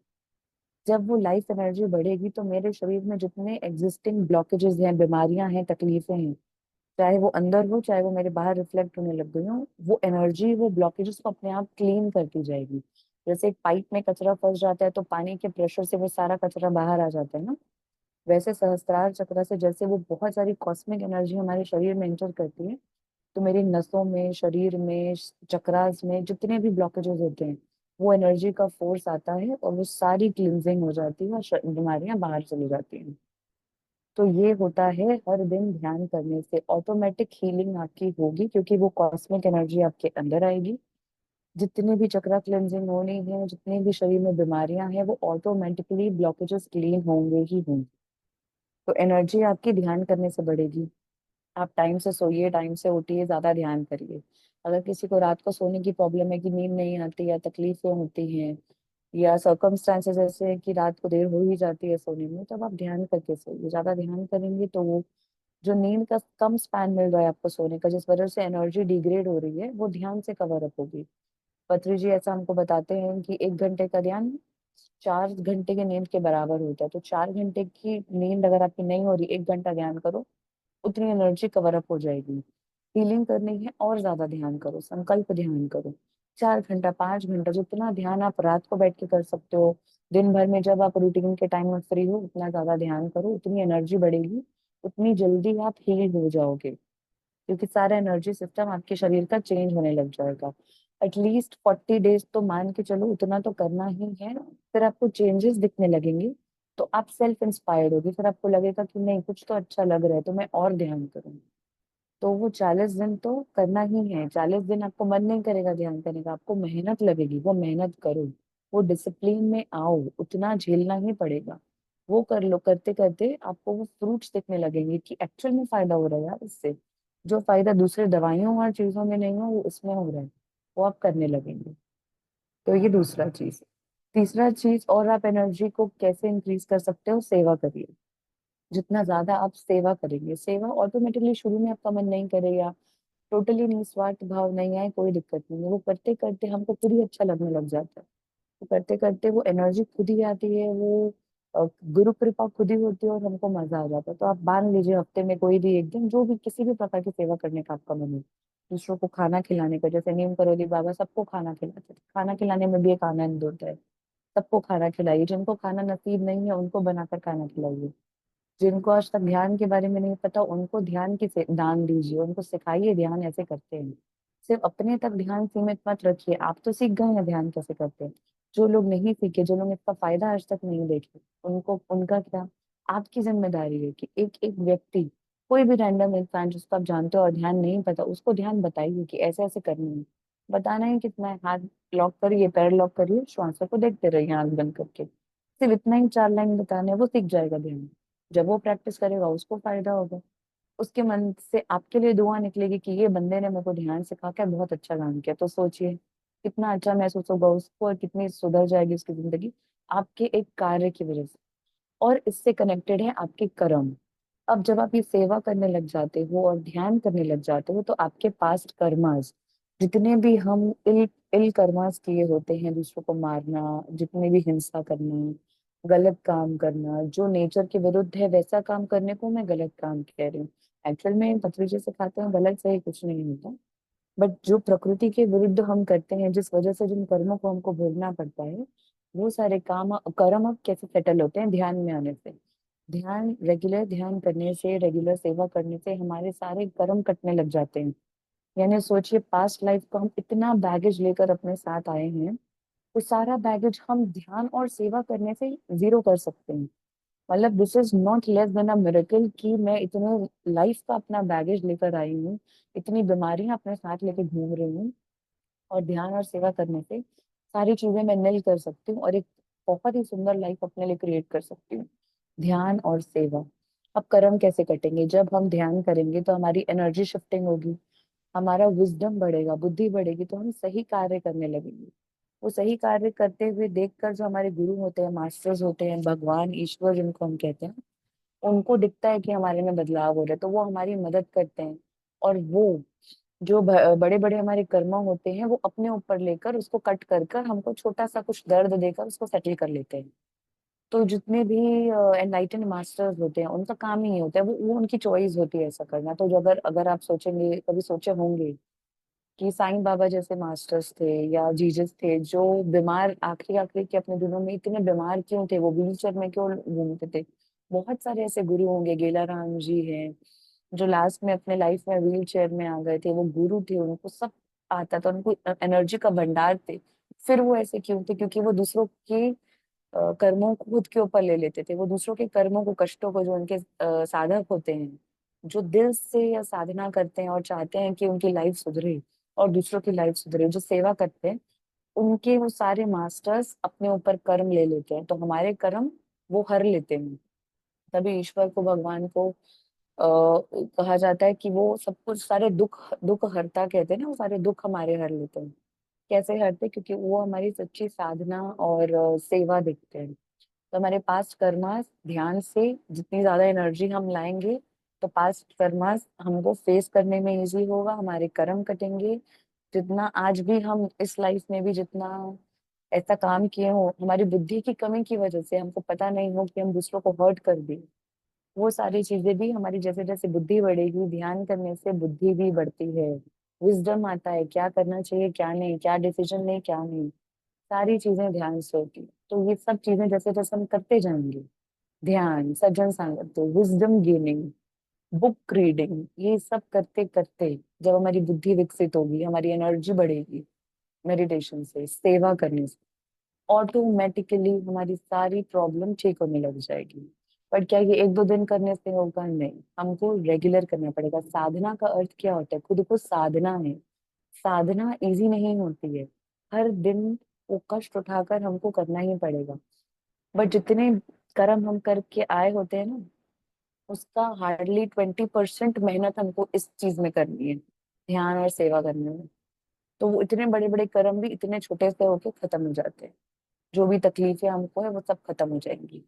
जब वो लाइफ एनर्जी बढ़ेगी तो मेरे शरीर में जितने एग्जिस्टिंग ब्लॉकेजेस हैं, बीमारियां हैं, तकलीफें हैं, चाहे वो अंदर हो चाहे वो मेरे बाहर रिफ्लेक्ट होने लग गई हो, वो एनर्जी वो ब्लॉकेजेस को अपने आप क्लीन करती जाएगी। जैसे एक पाइप में कचरा फंस जाता है तो पानी के प्रेशर से वो सारा कचरा बाहर आ जाता है ना, वैसे सहस्त्रार चक्र से जैसे वो बहुत सारी कॉस्मिक एनर्जी हमारे शरीर में एंटर करती है, तो मेरी नसों में, शरीर में, चक्रास में जितने भी ब्लॉकेजेस होते हैं, वो एनर्जी का फोर्स आता है और वो सारी क्लिनजिंग हो जाती है और बीमारियां बाहर चली जाती हैं। तो ये होता है हर दिन ध्यान करने से ऑटोमेटिक हीलिंग आपकी होगी, क्योंकि वो कॉस्मिक एनर्जी आपके अंदर आएगी। जितनी भी चक्रा क्लेंजिंग होनी है, जितनी भी शरीर में बीमारियां हैं, वो ऑटोमेटिकली ब्लॉकेजेस क्लीन होंगे ही होंगे। तो एनर्जी आपकी ध्यान करने से बढ़ेगी। आप टाइम से सोइए, टाइम से उठिए, ज्यादा ध्यान करिए। अगर किसी को रात को सोने की प्रॉब्लम है कि नींद नहीं आती या तकलीफें होती हैं, या सर्कमस्टांसेस ऐसे हैं कि रात को देर हो ही जाती है सोने में, तब आप ध्यान करके सोइए। ज्यादा ध्यान करेंगे तो वो जो नींद का कम स्पैन मिल रहा है आपको सोने का, जिस वजह से एनर्जी डिग्रेड हो रही है, वो ध्यान से कवर अप होगी। पत्री जी ऐसा हमको बताते हैं कि 1 घंटे का ध्यान 4 घंटे की नींद के बराबर होता है। तो 4 घंटे की नींद अगर आपकी नहीं हो रही, 1 घंटा ध्यान करो, उतनी एनर्जी कवर अप हो जाएगी। हीलिंग करनी है और ज्यादा ध्यान करो, संकल्प ध्यान करो। 4 घंटा, 5 घंटा, जितना ध्यान आप रात को बैठ के कर सकते हो, दिन भर में जब आप रूटीन के टाइम में फ्री हो, उतना ज्यादा ध्यान करो, उतनी एनर्जी बढ़ेगी, उतनी जल्दी आप हील हो जाओगे, क्योंकि सारा एनर्जी सिस्टम आपके शरीर का चेंज होने लग जाएगा। एटलीस्ट 40 डेज तो मान के चलो, उतना तो करना ही है। फिर आपको चेंजेस दिखने लगेंगे, तो आप सेल्फ इंस्पायर्ड होगी, फिर आपको लगेगा कि नहीं, कुछ तो अच्छा लग रहा है, तो मैं और ध्यान करूँ। तो वो 40 दिन तो करना ही है। 40 दिन आपको मन नहीं करेगा ध्यान करने का, आपको मेहनत लगेगी, वो मेहनत करो, वो डिसिप्लिन में आओ, उतना झेलना ही पड़ेगा। वो कर लो, करते करते आपको वो फ्रूट्स दिखने लगेंगे कि एक्चुअल में फायदा हो रहा है यार इससे। जो फायदा दूसरे दवाइयों और चीजों में नहीं हो, वो इसमें हो रहा है, वो आप करने लगेंगे। तो ये दूसरा चीज है। तीसरा चीज, और आप एनर्जी को कैसे इंक्रीज कर सकते हो, सेवा करिए। जितना ज्यादा आप सेवा करेंगे, सेवा ऑटोमेटिकली शुरू में आपका मन नहीं करेगा, टोटली निस्वार्थ भाव नहीं आए, कोई दिक्कत नहीं है, वो करते करते हमको खुद ही अच्छा लगने लग जाता है। तो करते करते वो एनर्जी खुद ही आती है, वो गुरु कृपा खुद ही होती है और हमको मजा आ जाता है। तो आप मान लीजिए हफ्ते में कोई भी एक दिन, जो भी किसी भी प्रकार की सेवा करने का आपका मन हो, दूसरों को खाना खिलाने का, जैसे नीम करोली बाबा सबको खाना खिलाते थे, खाना खिलाने में भी एक आनंद होता है। सबको खाना खिलाइए, जिनको खाना नसीब नहीं है उनको बनाकर खाना खिलाइए। जिनको आज तक ध्यान के बारे में नहीं पता, उनको ध्यान की दान दीजिए, उनको सिखाइए ध्यान ऐसे करते हैं। सिर्फ अपने तक ध्यान सीमित मत रखिए, आप तो सीख गए हैं ध्यान कैसे करते हैं। जो लोग नहीं सीखे, जो लोग इसका फायदा आज तक नहीं देखे, उनको, उनका क्या, आपकी जिम्मेदारी है कि एक एक व्यक्ति, कोई भी रैंडम इंसान जिसको आप जानते हो और ध्यान नहीं पता, उसको ध्यान बताइए कि ऐसे ऐसे करना है। बताना ही कितना है, हाथ लॉक करिए, पैर लॉक करिए, श्वासों को देखते रहिए आंख बंद करके। सिर्फ इतना ही 4 लाइन बताना है, वो सीख जाएगा ध्यान। जब वो प्रैक्टिस करेगा उसको फायदा होगा, उसके मन से आपके लिए दुआ निकलेगी कि ये बंदे ने मेरे को ध्यान सिखा के बहुत अच्छा काम किया। तो सोचिए कितना अच्छा महसूस होगा उसको और कितनी सुधर जाएगी उसकी जिंदगी, आपके एक कार्य की वजह से। और इससे कनेक्टेड है आपके कर्म। अब जब आप ये सेवा करने लग जाते हो और ध्यान करने लग जाते हो, तो आपके पास्ट कर्मास, जितने भी हम इल इल कर्मास किए होते हैं, दूसरों को मारना, जितने भी हिंसा करना, गलत काम करना, जो नेचर के विरुद्ध है वैसा काम करने को मैं गलत काम कह रही हूँ। एक्चुअल में पत्री जी सिखाते हैं गलत सही कुछ नहीं होता, बट जो प्रकृति के विरुद्ध हम करते हैं, जिस वजह से जिन कर्मों को हमको भोगना पड़ता है, वो सारे काम कर्म अब कैसे सेटल होते हैं, ध्यान में आने से। ध्यान, रेगुलर ध्यान करने से, रेगुलर सेवा करने से हमारे सारे कर्म कटने लग जाते हैं। यानी सोचिए पास्ट लाइफ को हम इतना बैगेज लेकर अपने साथ आए हैं, वो सारा बैगेज हम ध्यान और सेवा करने से जीरो कर सकते हैं। मतलब this is not less than a miracle कि मैं इतने लाइफ का अपना बैगेज लेकर आई हूँ, इतनी बीमारियां अपने साथ लेके घूम रही हूँ, और ध्यान और सेवा करने से सारी चीजें मैं निल कर सकती हूँ और एक बहुत ही सुंदर लाइफ अपने लिए क्रिएट कर सकती हूँ। ध्यान और सेवा। अब कर्म कैसे कटेंगे, जब हम ध्यान करेंगे तो हमारी एनर्जी शिफ्टिंग होगी, हमारा विजडम बढ़ेगा, बुद्धि बढ़ेगी, तो हम सही कार्य करने लगेंगे। वो सही कार्य करते हुए देखकर जो हमारे गुरु होते हैं, मास्टर्स होते हैं, भगवान ईश्वर जिनको हम कहते हैं, उनको दिखता है कि हमारे में बदलाव हो रहा है, तो वो हमारी मदद करते हैं। और वो जो बड़े बड़े हमारे कर्म होते हैं, वो अपने ऊपर लेकर उसको कट कर कर हमको छोटा सा कुछ दर्द देकर उसको सेटल कर लेते हैं। तो जितने भी एनलाइटेंड मास्टर्स होते हैं, उनका काम ही ये होता है, वो उनकी चॉइस होती है ऐसा करना। तो जो अगर अगर आप सोचेंगे, कभी सोचे होंगे कि साईं बाबा जैसे मास्टर्स थे या जीसस थे, जो बीमार आखिरी आखिरी के अपने दिनों में इतने बीमार क्यों थे, वो व्हीलचेयर में क्यों घूमते थे। बहुत सारे ऐसे गुरु होंगे, गेला राम जी हैं, जो लास्ट में अपने लाइफ में व्हील चेयर में आ गए थे, वो गुरु थे, उनको सब आता था, उनको एनर्जी का भंडार थे। फिर वो ऐसे क्यों थे? क्योंकि वो दूसरों के कर्मों को खुद के ऊपर ले लेते थे। वो दूसरों के कर्मों को, कष्टों को, जो उनके साधक होते हैं, जो दिल से या साधना करते हैं और चाहते हैं कि उनकी लाइफ सुधरे और दूसरों की लाइफ सुधरे, जो सेवा करते हैं, उनके वो सारे मास्टर्स अपने ऊपर कर्म ले लेते हैं। तो हमारे कर्म वो हर लेते हैं। तभी ईश्वर को, भगवान को कहा जाता है कि वो सब कुछ, सारे दुख दुख हरता कहते हैं ना, वो सारे दुख हमारे हर लेते हैं। कैसे हरते? क्योंकि वो हमारी सच्ची साधना और सेवा देखते हैं। तो हमारे पास्ट कर्मास ध्यान से जितनी ज्यादा एनर्जी हम लाएंगे, तो पास्ट कर्मास हमको फेस करने में इजी होगा, हमारे कर्म कटेंगे। जितना आज भी हम इस लाइफ में भी जितना ऐसा काम किए हो, हमारी बुद्धि की कमी की वजह से हमको पता नहीं हो कि हम दूसरों को हर्ट कर दिए, वो सारी चीजें भी हमारी, जैसे जैसे बुद्धि बढ़ेगी, ध्यान करने से बुद्धि भी बढ़ती है, विजडम आता है, क्या करना चाहिए क्या नहीं, क्या डिसीजन ले क्या नहीं, सारी चीजें ध्यान से होती हैं। तो ये सब चीजें जैसे जैसे हम करते जाएंगे, ध्यान, सज्जन संगत, विजडम गेनिंग, बुक रीडिंग, ये सब करते करते जब हमारी बुद्धि विकसित होगी, हमारी एनर्जी बढ़ेगी, मेडिटेशन से, सेवा करने से, ऑटोमेटिकली हमारी सारी प्रॉब्लम ठीक होने लग जाएगी। पर क्या ये एक दो दिन करने से होगा? नहीं, हमको रेगुलर करना पड़ेगा। साधना का अर्थ क्या होता है? खुद को साधना है। साधना इजी नहीं होती है, हर दिन वो कष्ट उठाकर हमको करना ही पड़ेगा। बट जितने कर्म हम करके आए होते हैं ना, उसका हार्डली 20% मेहनत हमको इस चीज में करनी है, ध्यान और सेवा करने में। तो वो इतने बड़े बड़े कर्म भी इतने छोटे से होके खत्म हो जाते हैं। जो भी तकलीफें हमको है वो सब खत्म हो जाएंगी।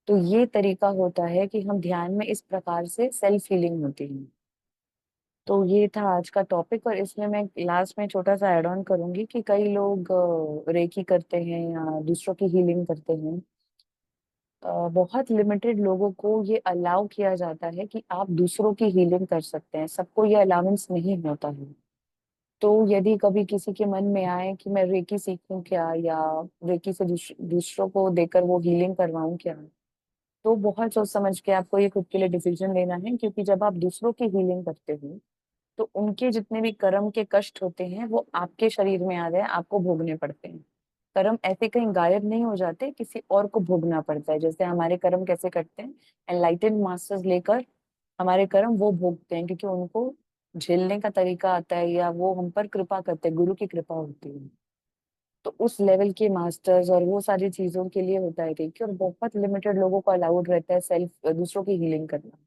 तो ये तरीका होता है कि हम ध्यान में इस प्रकार से सेल्फ हीलिंग होती है। तो ये था आज का टॉपिक, और इसमें मैं लास्ट में छोटा सा ऐड ऑन करूंगी कि कई लोग रेकी करते हैं या दूसरों की हीलिंग करते हैं। बहुत लिमिटेड लोगों को ये अलाउ किया जाता है कि आप दूसरों की हीलिंग कर सकते हैं, सबको ये अलाउंस नहीं होता है। तो यदि कभी किसी के मन में आए कि मैं रेकी सीखूं क्या, या रेकी से दूसरों को देकर वो हीलिंग करवाऊं क्या, तो बहुत सोच समझ के आपको ये खुद के लिए डिसीजन लेना है। क्योंकि जब आप दूसरों की हीलिंग करते हो, तो उनके जितने भी कर्म के कष्ट होते हैं, वो आपके शरीर में आ गए, आपको भोगने पड़ते हैं। कर्म ऐसे कहीं गायब नहीं हो जाते, किसी और को भोगना पड़ता है। जैसे हमारे कर्म कैसे कटते हैं, एनलाइटेंड मास्टर्स लेकर हमारे कर्म वो भोगते हैं, क्योंकि उनको झेलने का तरीका आता है, या वो हम पर कृपा करते हैं, गुरु की कृपा होती है। तो उस लेवल के मास्टर्स और वो सारी चीजों के लिए होता है कि, और बहुत लिमिटेड लोगों को अलाउड रहता है सेल्फ, दूसरों की हीलिंग करना।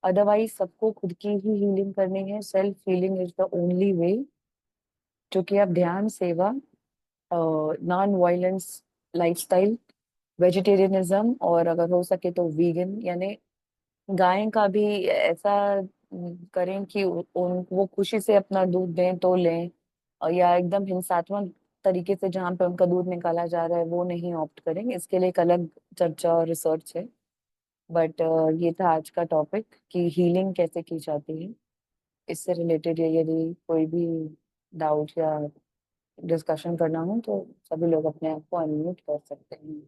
अदरवाइज सबको खुद की ही हीलिंग करनी है। Self healing is the only way, जो कि आप ध्यान, सेवा, नॉन वायलेंस लाइफस्टाइल, वेजिटेरियनिज्म, और अगर हो सके तो वीगन, यानी गाय का भी ऐसा करें कि उन वो खुशी से अपना दूध दें तो लें, और या एकदम हिंसात्मक तरीके से जहाँ पे उनका दूध निकाला जा रहा है वो नहीं ऑप्ट करें। इसके लिए एक अलग चर्चा और रिसर्च है। बट ये था आज का टॉपिक कि हीलिंग कैसे की जाती है। इससे रिलेटेड यदि कोई भी डाउट या डिस्कशन करना हो, तो सभी लोग अपने आप को अनम्यूट कर सकते हैं।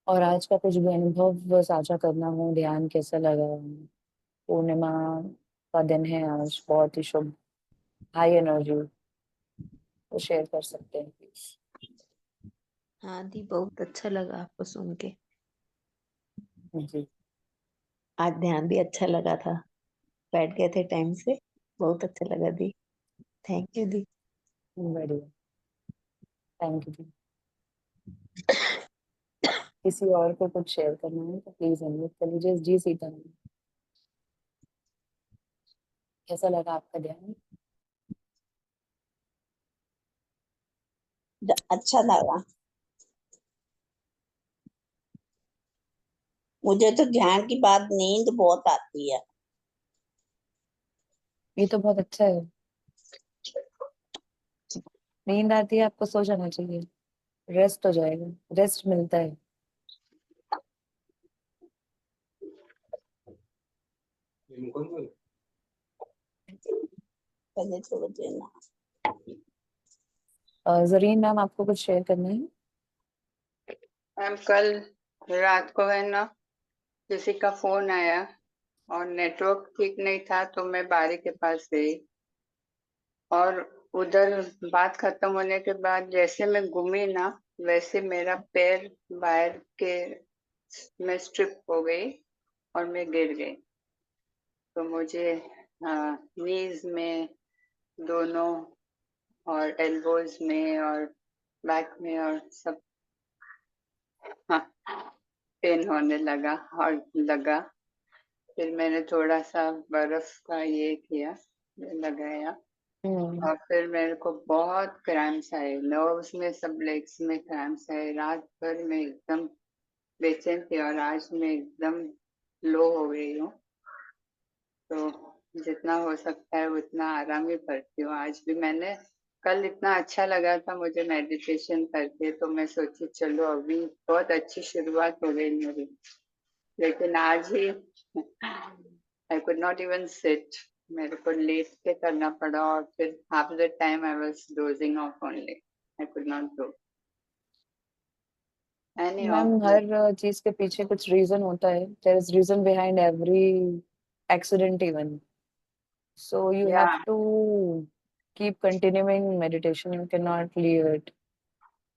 और आज का कुछ भी अनुभव साझा करना हो, ध्यान कैसा लगा, पूर्णिमा का दिन है आज, बहुत ही शुभ, हाई एनर्जी, तो शेयर कर सकते हैं प्लीज। हाँ दी, बहुत अच्छा लगा आपको सुन के। जी। आज ध्यान भी अच्छा लगा था, बैठ गए थे टाइम से। बहुत अच्छा लगा दी। थैंक यू दी। बढ़िया। Thank you. किसी और को कुछ शेयर करना है तो प्लीज अनम्यूट कर लीजिए। जी सीता। कैसा लगा आपका ध्यान? अच्छा लगा। मुझे तो ध्यान की बाद नींद बहुत आती है। ये तो बहुत अच्छा है। नींद आती है आपको, सो जाना चाहिए, रेस्ट हो जाएगा, रेस्ट मिलता है। पहले छोड़ देना। जरीन मैम, आपको कुछ शेयर करना है? मैम कल रात को है ना, किसी का फोन आया और नेटवर्क ठीक नहीं था, तो मैं बारी के पास गई और उधर बात खत्म होने के बाद जैसे मैं घूमी ना, वैसे मेरा पैर वायर के में स्ट्रिप हो गई और मैं गिर गई। तो मुझे नीज में दोनों और एल्बोज में और बैक में और सब पेन होने लगा और लगा। फिर मैंने थोड़ा सा बर्फ का ये किया, लगाया हम्म। और फिर मेरे को बहुत क्रैम्प्स आए, नर्व्स में सब, लेग्स में क्रैम्प्स आए। रात भर में एकदम बेचैन थी और आज मैं एकदम लो हो गई हूँ। तो जितना हो सकता है उतना आराम ही करती हूँ। आज भी मैंने, कल इतना अच्छा लगा था मुझे मेडिटेशन करके, तो मैं सोची चलो अभी बहुत अच्छी शुरुआत हो गई मेरी। लेकिन आज ही I could not even sit, मेरे को लेट के करना पड़ा और फिर half the time I was dozing off only, I could not do any ma'am, off. हर चीज के पीछे कुछ रीजन होता है, there is reason behind every accident even, so you या have to keep continuing meditation, you can not leave it.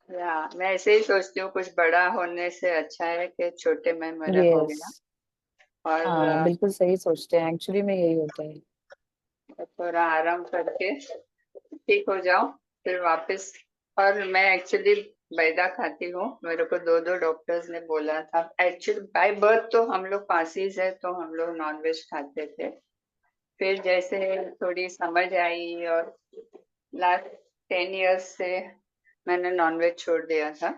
या मैं ऐसे ही सोचती हूँ, कुछ बड़ा होने से अच्छा है कि छोटे में मेरा हो यस। गया। और हाँ, बिल्कुल सही सोचते हैं, एक्चुअली में यही होता है। थोड़ा आराम करके ठीक हो जाओ फिर वापस। और मैं एक्चुअली मैदा खाती हूँ, मेरे को दो दो डॉक्टर्स ने बोला था। एक्चुअली बाय बर्थ तो हम लोग पासीज है, तो हम लोग नॉनवेज खाते थे। फिर जैसे थोड़ी समझ आई और लास्ट 10 इयर्स से मैंने नॉनवेज छोड़ दिया था।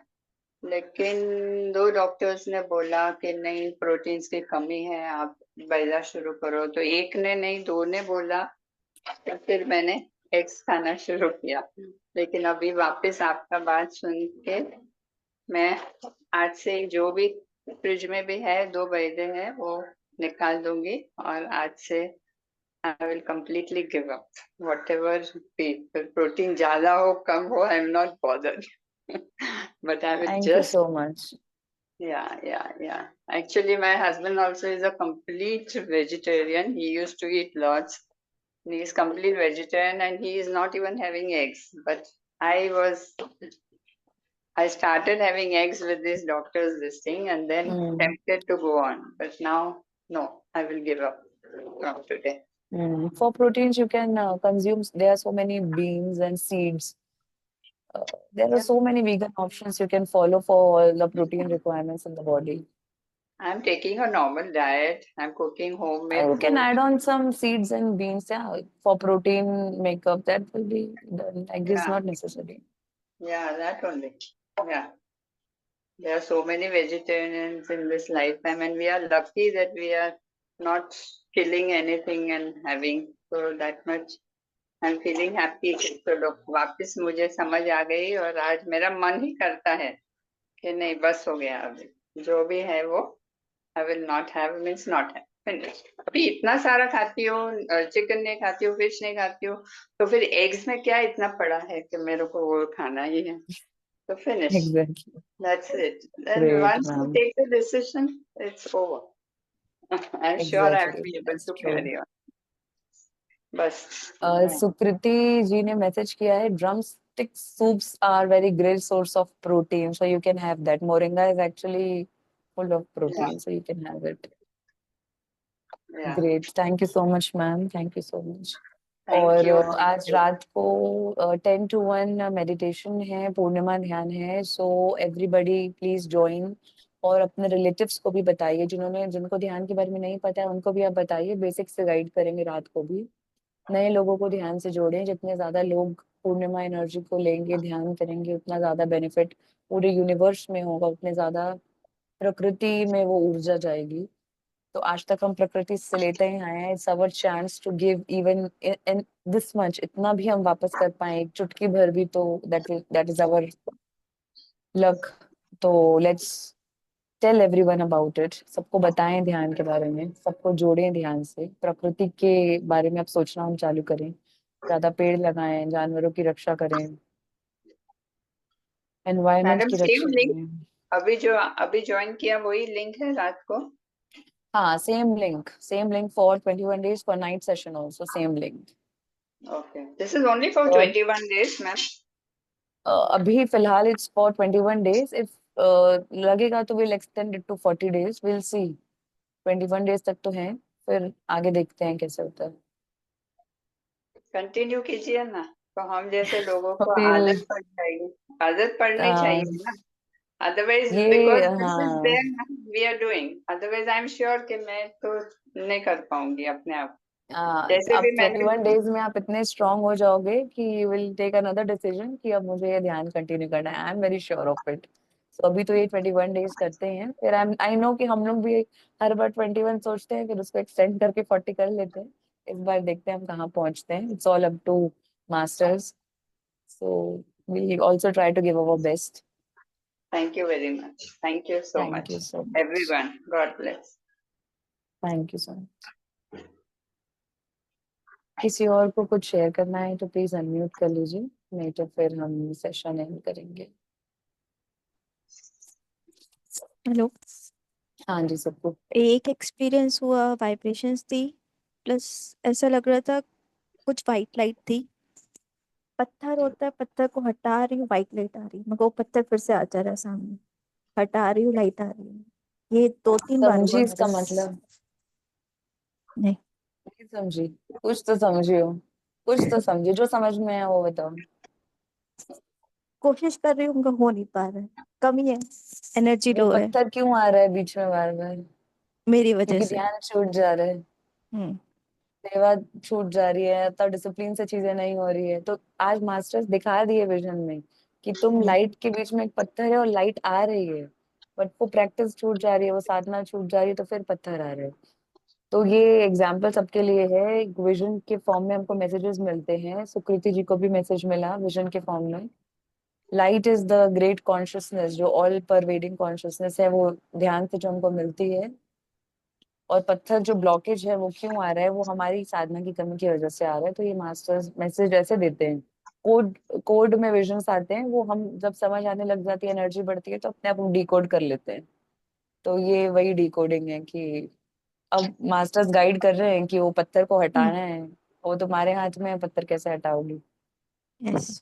लेकिन दो डॉक्टर्स ने बोला कि नहीं, प्रोटीन्स की कमी है, आप मैदा शुरू करो। तो एक ने नहीं, दो ने बोला, तो फिर मैंने एग्स खाना शुरू किया। लेकिन अभी वापस आपका बात सुन के मैं आज से जो भी फ्रिज में भी है, दो मैदे हैं, वो निकाल दूंगी और आज से I will completely give up whatever be। फिर प्रोटीन ज्यादा हो कम हो, I am not bothered but I will thank you just, so much. yeah. Actually, my husband also is a complete vegetarian. He used to eat lots. He is complete vegetarian and he is not even having eggs. But I was, I started having eggs with this doctor's this thing and then hmm. tempted to go on. But now, no, I will give up from today. For proteins, you can consume. There are so many beans and seeds. There are Yeah, so many vegan options you can follow for all the protein requirements in the body. I'm taking a normal diet. I'm cooking homemade You can food. add on some seeds and beans, yeah, for protein makeup. That will be done. Egg is Yeah, not necessary. yeah, that only. Yeah. There are so many vegetarians in this lifetime, and we are lucky that we are not killing anything and having, so that much I'm feeling happy। चलो वापस मुझे समझ आ गई और आज मेरा मन ही करता है कि नहीं, बस हो गया, अभी जो भी है वो I will not have, means not have, finish. अभी इतना सारा खाती हूँ, चिकन नहीं खाती हूँ, फिश नहीं खाती हूँ, तो फिर एग्स में क्या इतना पड़ा है कि मेरे को वो खाना ही है, तो finish. Exactly. That's it. Then Great, once you ma'am. take the decision, it's over. I'm sure I will Exactly. be able That's to true. carry on. बस Sukriti ji ने message किया है, drumstick soups are very great source of protein, so you can have that. Moringa is actually full of yeah, protein, so you can have it. yeah. Great. Thank you so much, ma'am. Thank you so much. Thank और you. आज रात को 10 to 1 meditation है, पूर्णिमा ध्यान है, so everybody please join. और अपने relatives को भी बताइए, जिनको ध्यान के बारे में नहीं पता है उनको भी आप बताइए, बेसिक से गाइड करेंगे रात को भी। नए लोगों को ध्यान से जोड़ें। जितने ज्यादा लोग पूर्णिमा एनर्जी को लेंगे, ध्यान करेंगे, उतना ज्यादा बेनिफिट पूरे यूनिवर्स में होगा, उतने ज्यादा प्रकृति में वो ऊर्जा जाएगी। तो आज तक हम प्रकृति से लेते ही आए हैं। It's our chance to give even in this much, इतना भी हम वापस कर पाए एक चुटकी भर भी, तो दैट इज आवर लक। तो let's tell everyone about it. सबको बताएं ध्यान के बारे में, सबको जोड़ें ध्यान से, प्रकृति के बारे में अब सोचना हम चालू करें। ज्यादा पेड़ लगाएं, जानवरों की रक्षा करें, एनवायरनमेंट मैडम की सेम रक्षा लिंक करें। अभी ज्वाइन किया वही लिंक है रात को? हाँ, same link for 21 days for night session also, same link. Okay, this is only for तो 21 days मैम? अभी फिलहाल इट्स फॉर 21 days। इफ लगेगा तो will extend it to 40 days, will see. 21 days तक तो है, फिर आगे देखते हैं कैसे होता है। कंटिन्यू कीजिए ना, तो हम जैसे लोगों को फिर आदत पड़ जाएगी। आदत पड़नी चाहिए ना, अदरवाइज बिकॉज ये, दिस इज हाँ, there we are doing, otherwise I am sure कि मैं तो नहीं कर पाऊंगी अपने आप। जैसे अब भी मैंने 21 days में आप इतने स्ट्रांग हो जाओगे कि you will take another decision कि अब मुझे ये ध्यान कंटिन्यू करना है। I am very sure of it. तो अभी तो ये 21 days करते हैं, फिर आई नो कि हम लोग भी हर बार 21 सोचते हैं, फिर उसको एक्सटेंड करके 40 कर लेते हैं। इस बार देखते हैं हम कहाँ पहुंचते हैं। It's all up to masters, so we also try to give our best. Thank you very much, thank you so thank much you so much. Everyone, God bless. Thank you so much. किसी और को कुछ share करना है तो please unmute कर लीजिए, नहीं तो फिर हम सेशन एंड करेंगे। हेलो। हाँ जी, सबको। एक एक्सपीरियंस हुआ, वाइब्रेशंस थी, प्लस ऐसा लग रहा था कुछ वाइट लाइट थी। पत्थर होता है, पत्थर को हटा रही हूँ, वाइट लाइट आ रही है, मगर वो पत्थर फिर से आ जा रहा है सामने। हटा रही हूँ, लाइट आ रही है। ये 2-3 बार हुआ समझी मेरे इसका साथ। मतलब? नहीं, नहीं समझी? कुछ तो समझी हो, कुछ तो समझी, जो समझ में है वो बताओ। कोशिश कर रही हूँ मगर हो नहीं पा रहा है। कमी है, एनर्जी वो लो है, पत्थर क्यों आ रहा है बीच में बार बार? मेरी वजह क्योंकि से। ध्यान छूट जा रहा है, हम्म। सेवा छूट जा रही है, तो डिसिप्लिन से चीजें नहीं हो रही है। तो आज मास्टर्स दिखा दिए विजन में कि तुम हम्म। लाइट के बीच में एक पत्थर है और लाइट आ रही है, बट वो प्रैक्टिस छूट जा रही है, वो साधना छूट जा रही है, तो फिर पत्थर आ रहे हैं। तो ये एग्जाम्पल सबके लिए है। विजन के फॉर्म में हमको मैसेजेस मिलते हैं। सुकृति जी को भी मैसेज मिला विजन के फॉर्म में। Light is the great consciousness, जो ऑल परवेडिंग कॉन्शियसनेस है, वो ध्यान से जो हमको मिलती है। और पत्थर जो ब्लॉकेज है वो क्यों आ रहा है, वो हमारी साधना की कमी की वजह से आ रहा है। तो ये मास्टर्स मैसेज ऐसे देते हैं। कोड कोड में विजन्स आते हैं, वो हम जब समझ आने लग जाती है, एनर्जी बढ़ती है, तो अपने आप हम डिकोड कर लेते हैं। तो ये वही डिकोडिंग है कि अब मास्टर्स गाइड कर रहे हैं कि वो पत्थर को हटाना है। वो तुम्हारे हाथ में है, पत्थर कैसे हटाओगी। यस।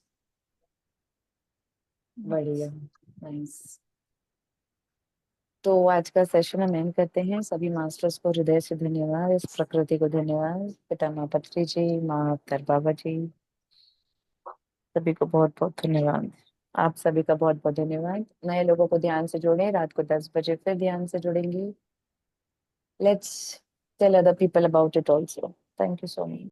बढ़िया, नाइस। तो आज का सेशन हम एंड करते हैं। सभी मास्टर्स को हृदय से धन्यवाद, इस प्रकृति को धन्यवाद, पिता माँ पत्री जी, माँ अख्तर बाबा जी, सभी को बहुत बहुत धन्यवाद। आप सभी का बहुत बहुत धन्यवाद। नए लोगों को ध्यान से जोड़ें, रात को 10 बजे फिर ध्यान से जुड़ेंगे। Let's tell other people about it also. Thank you so much.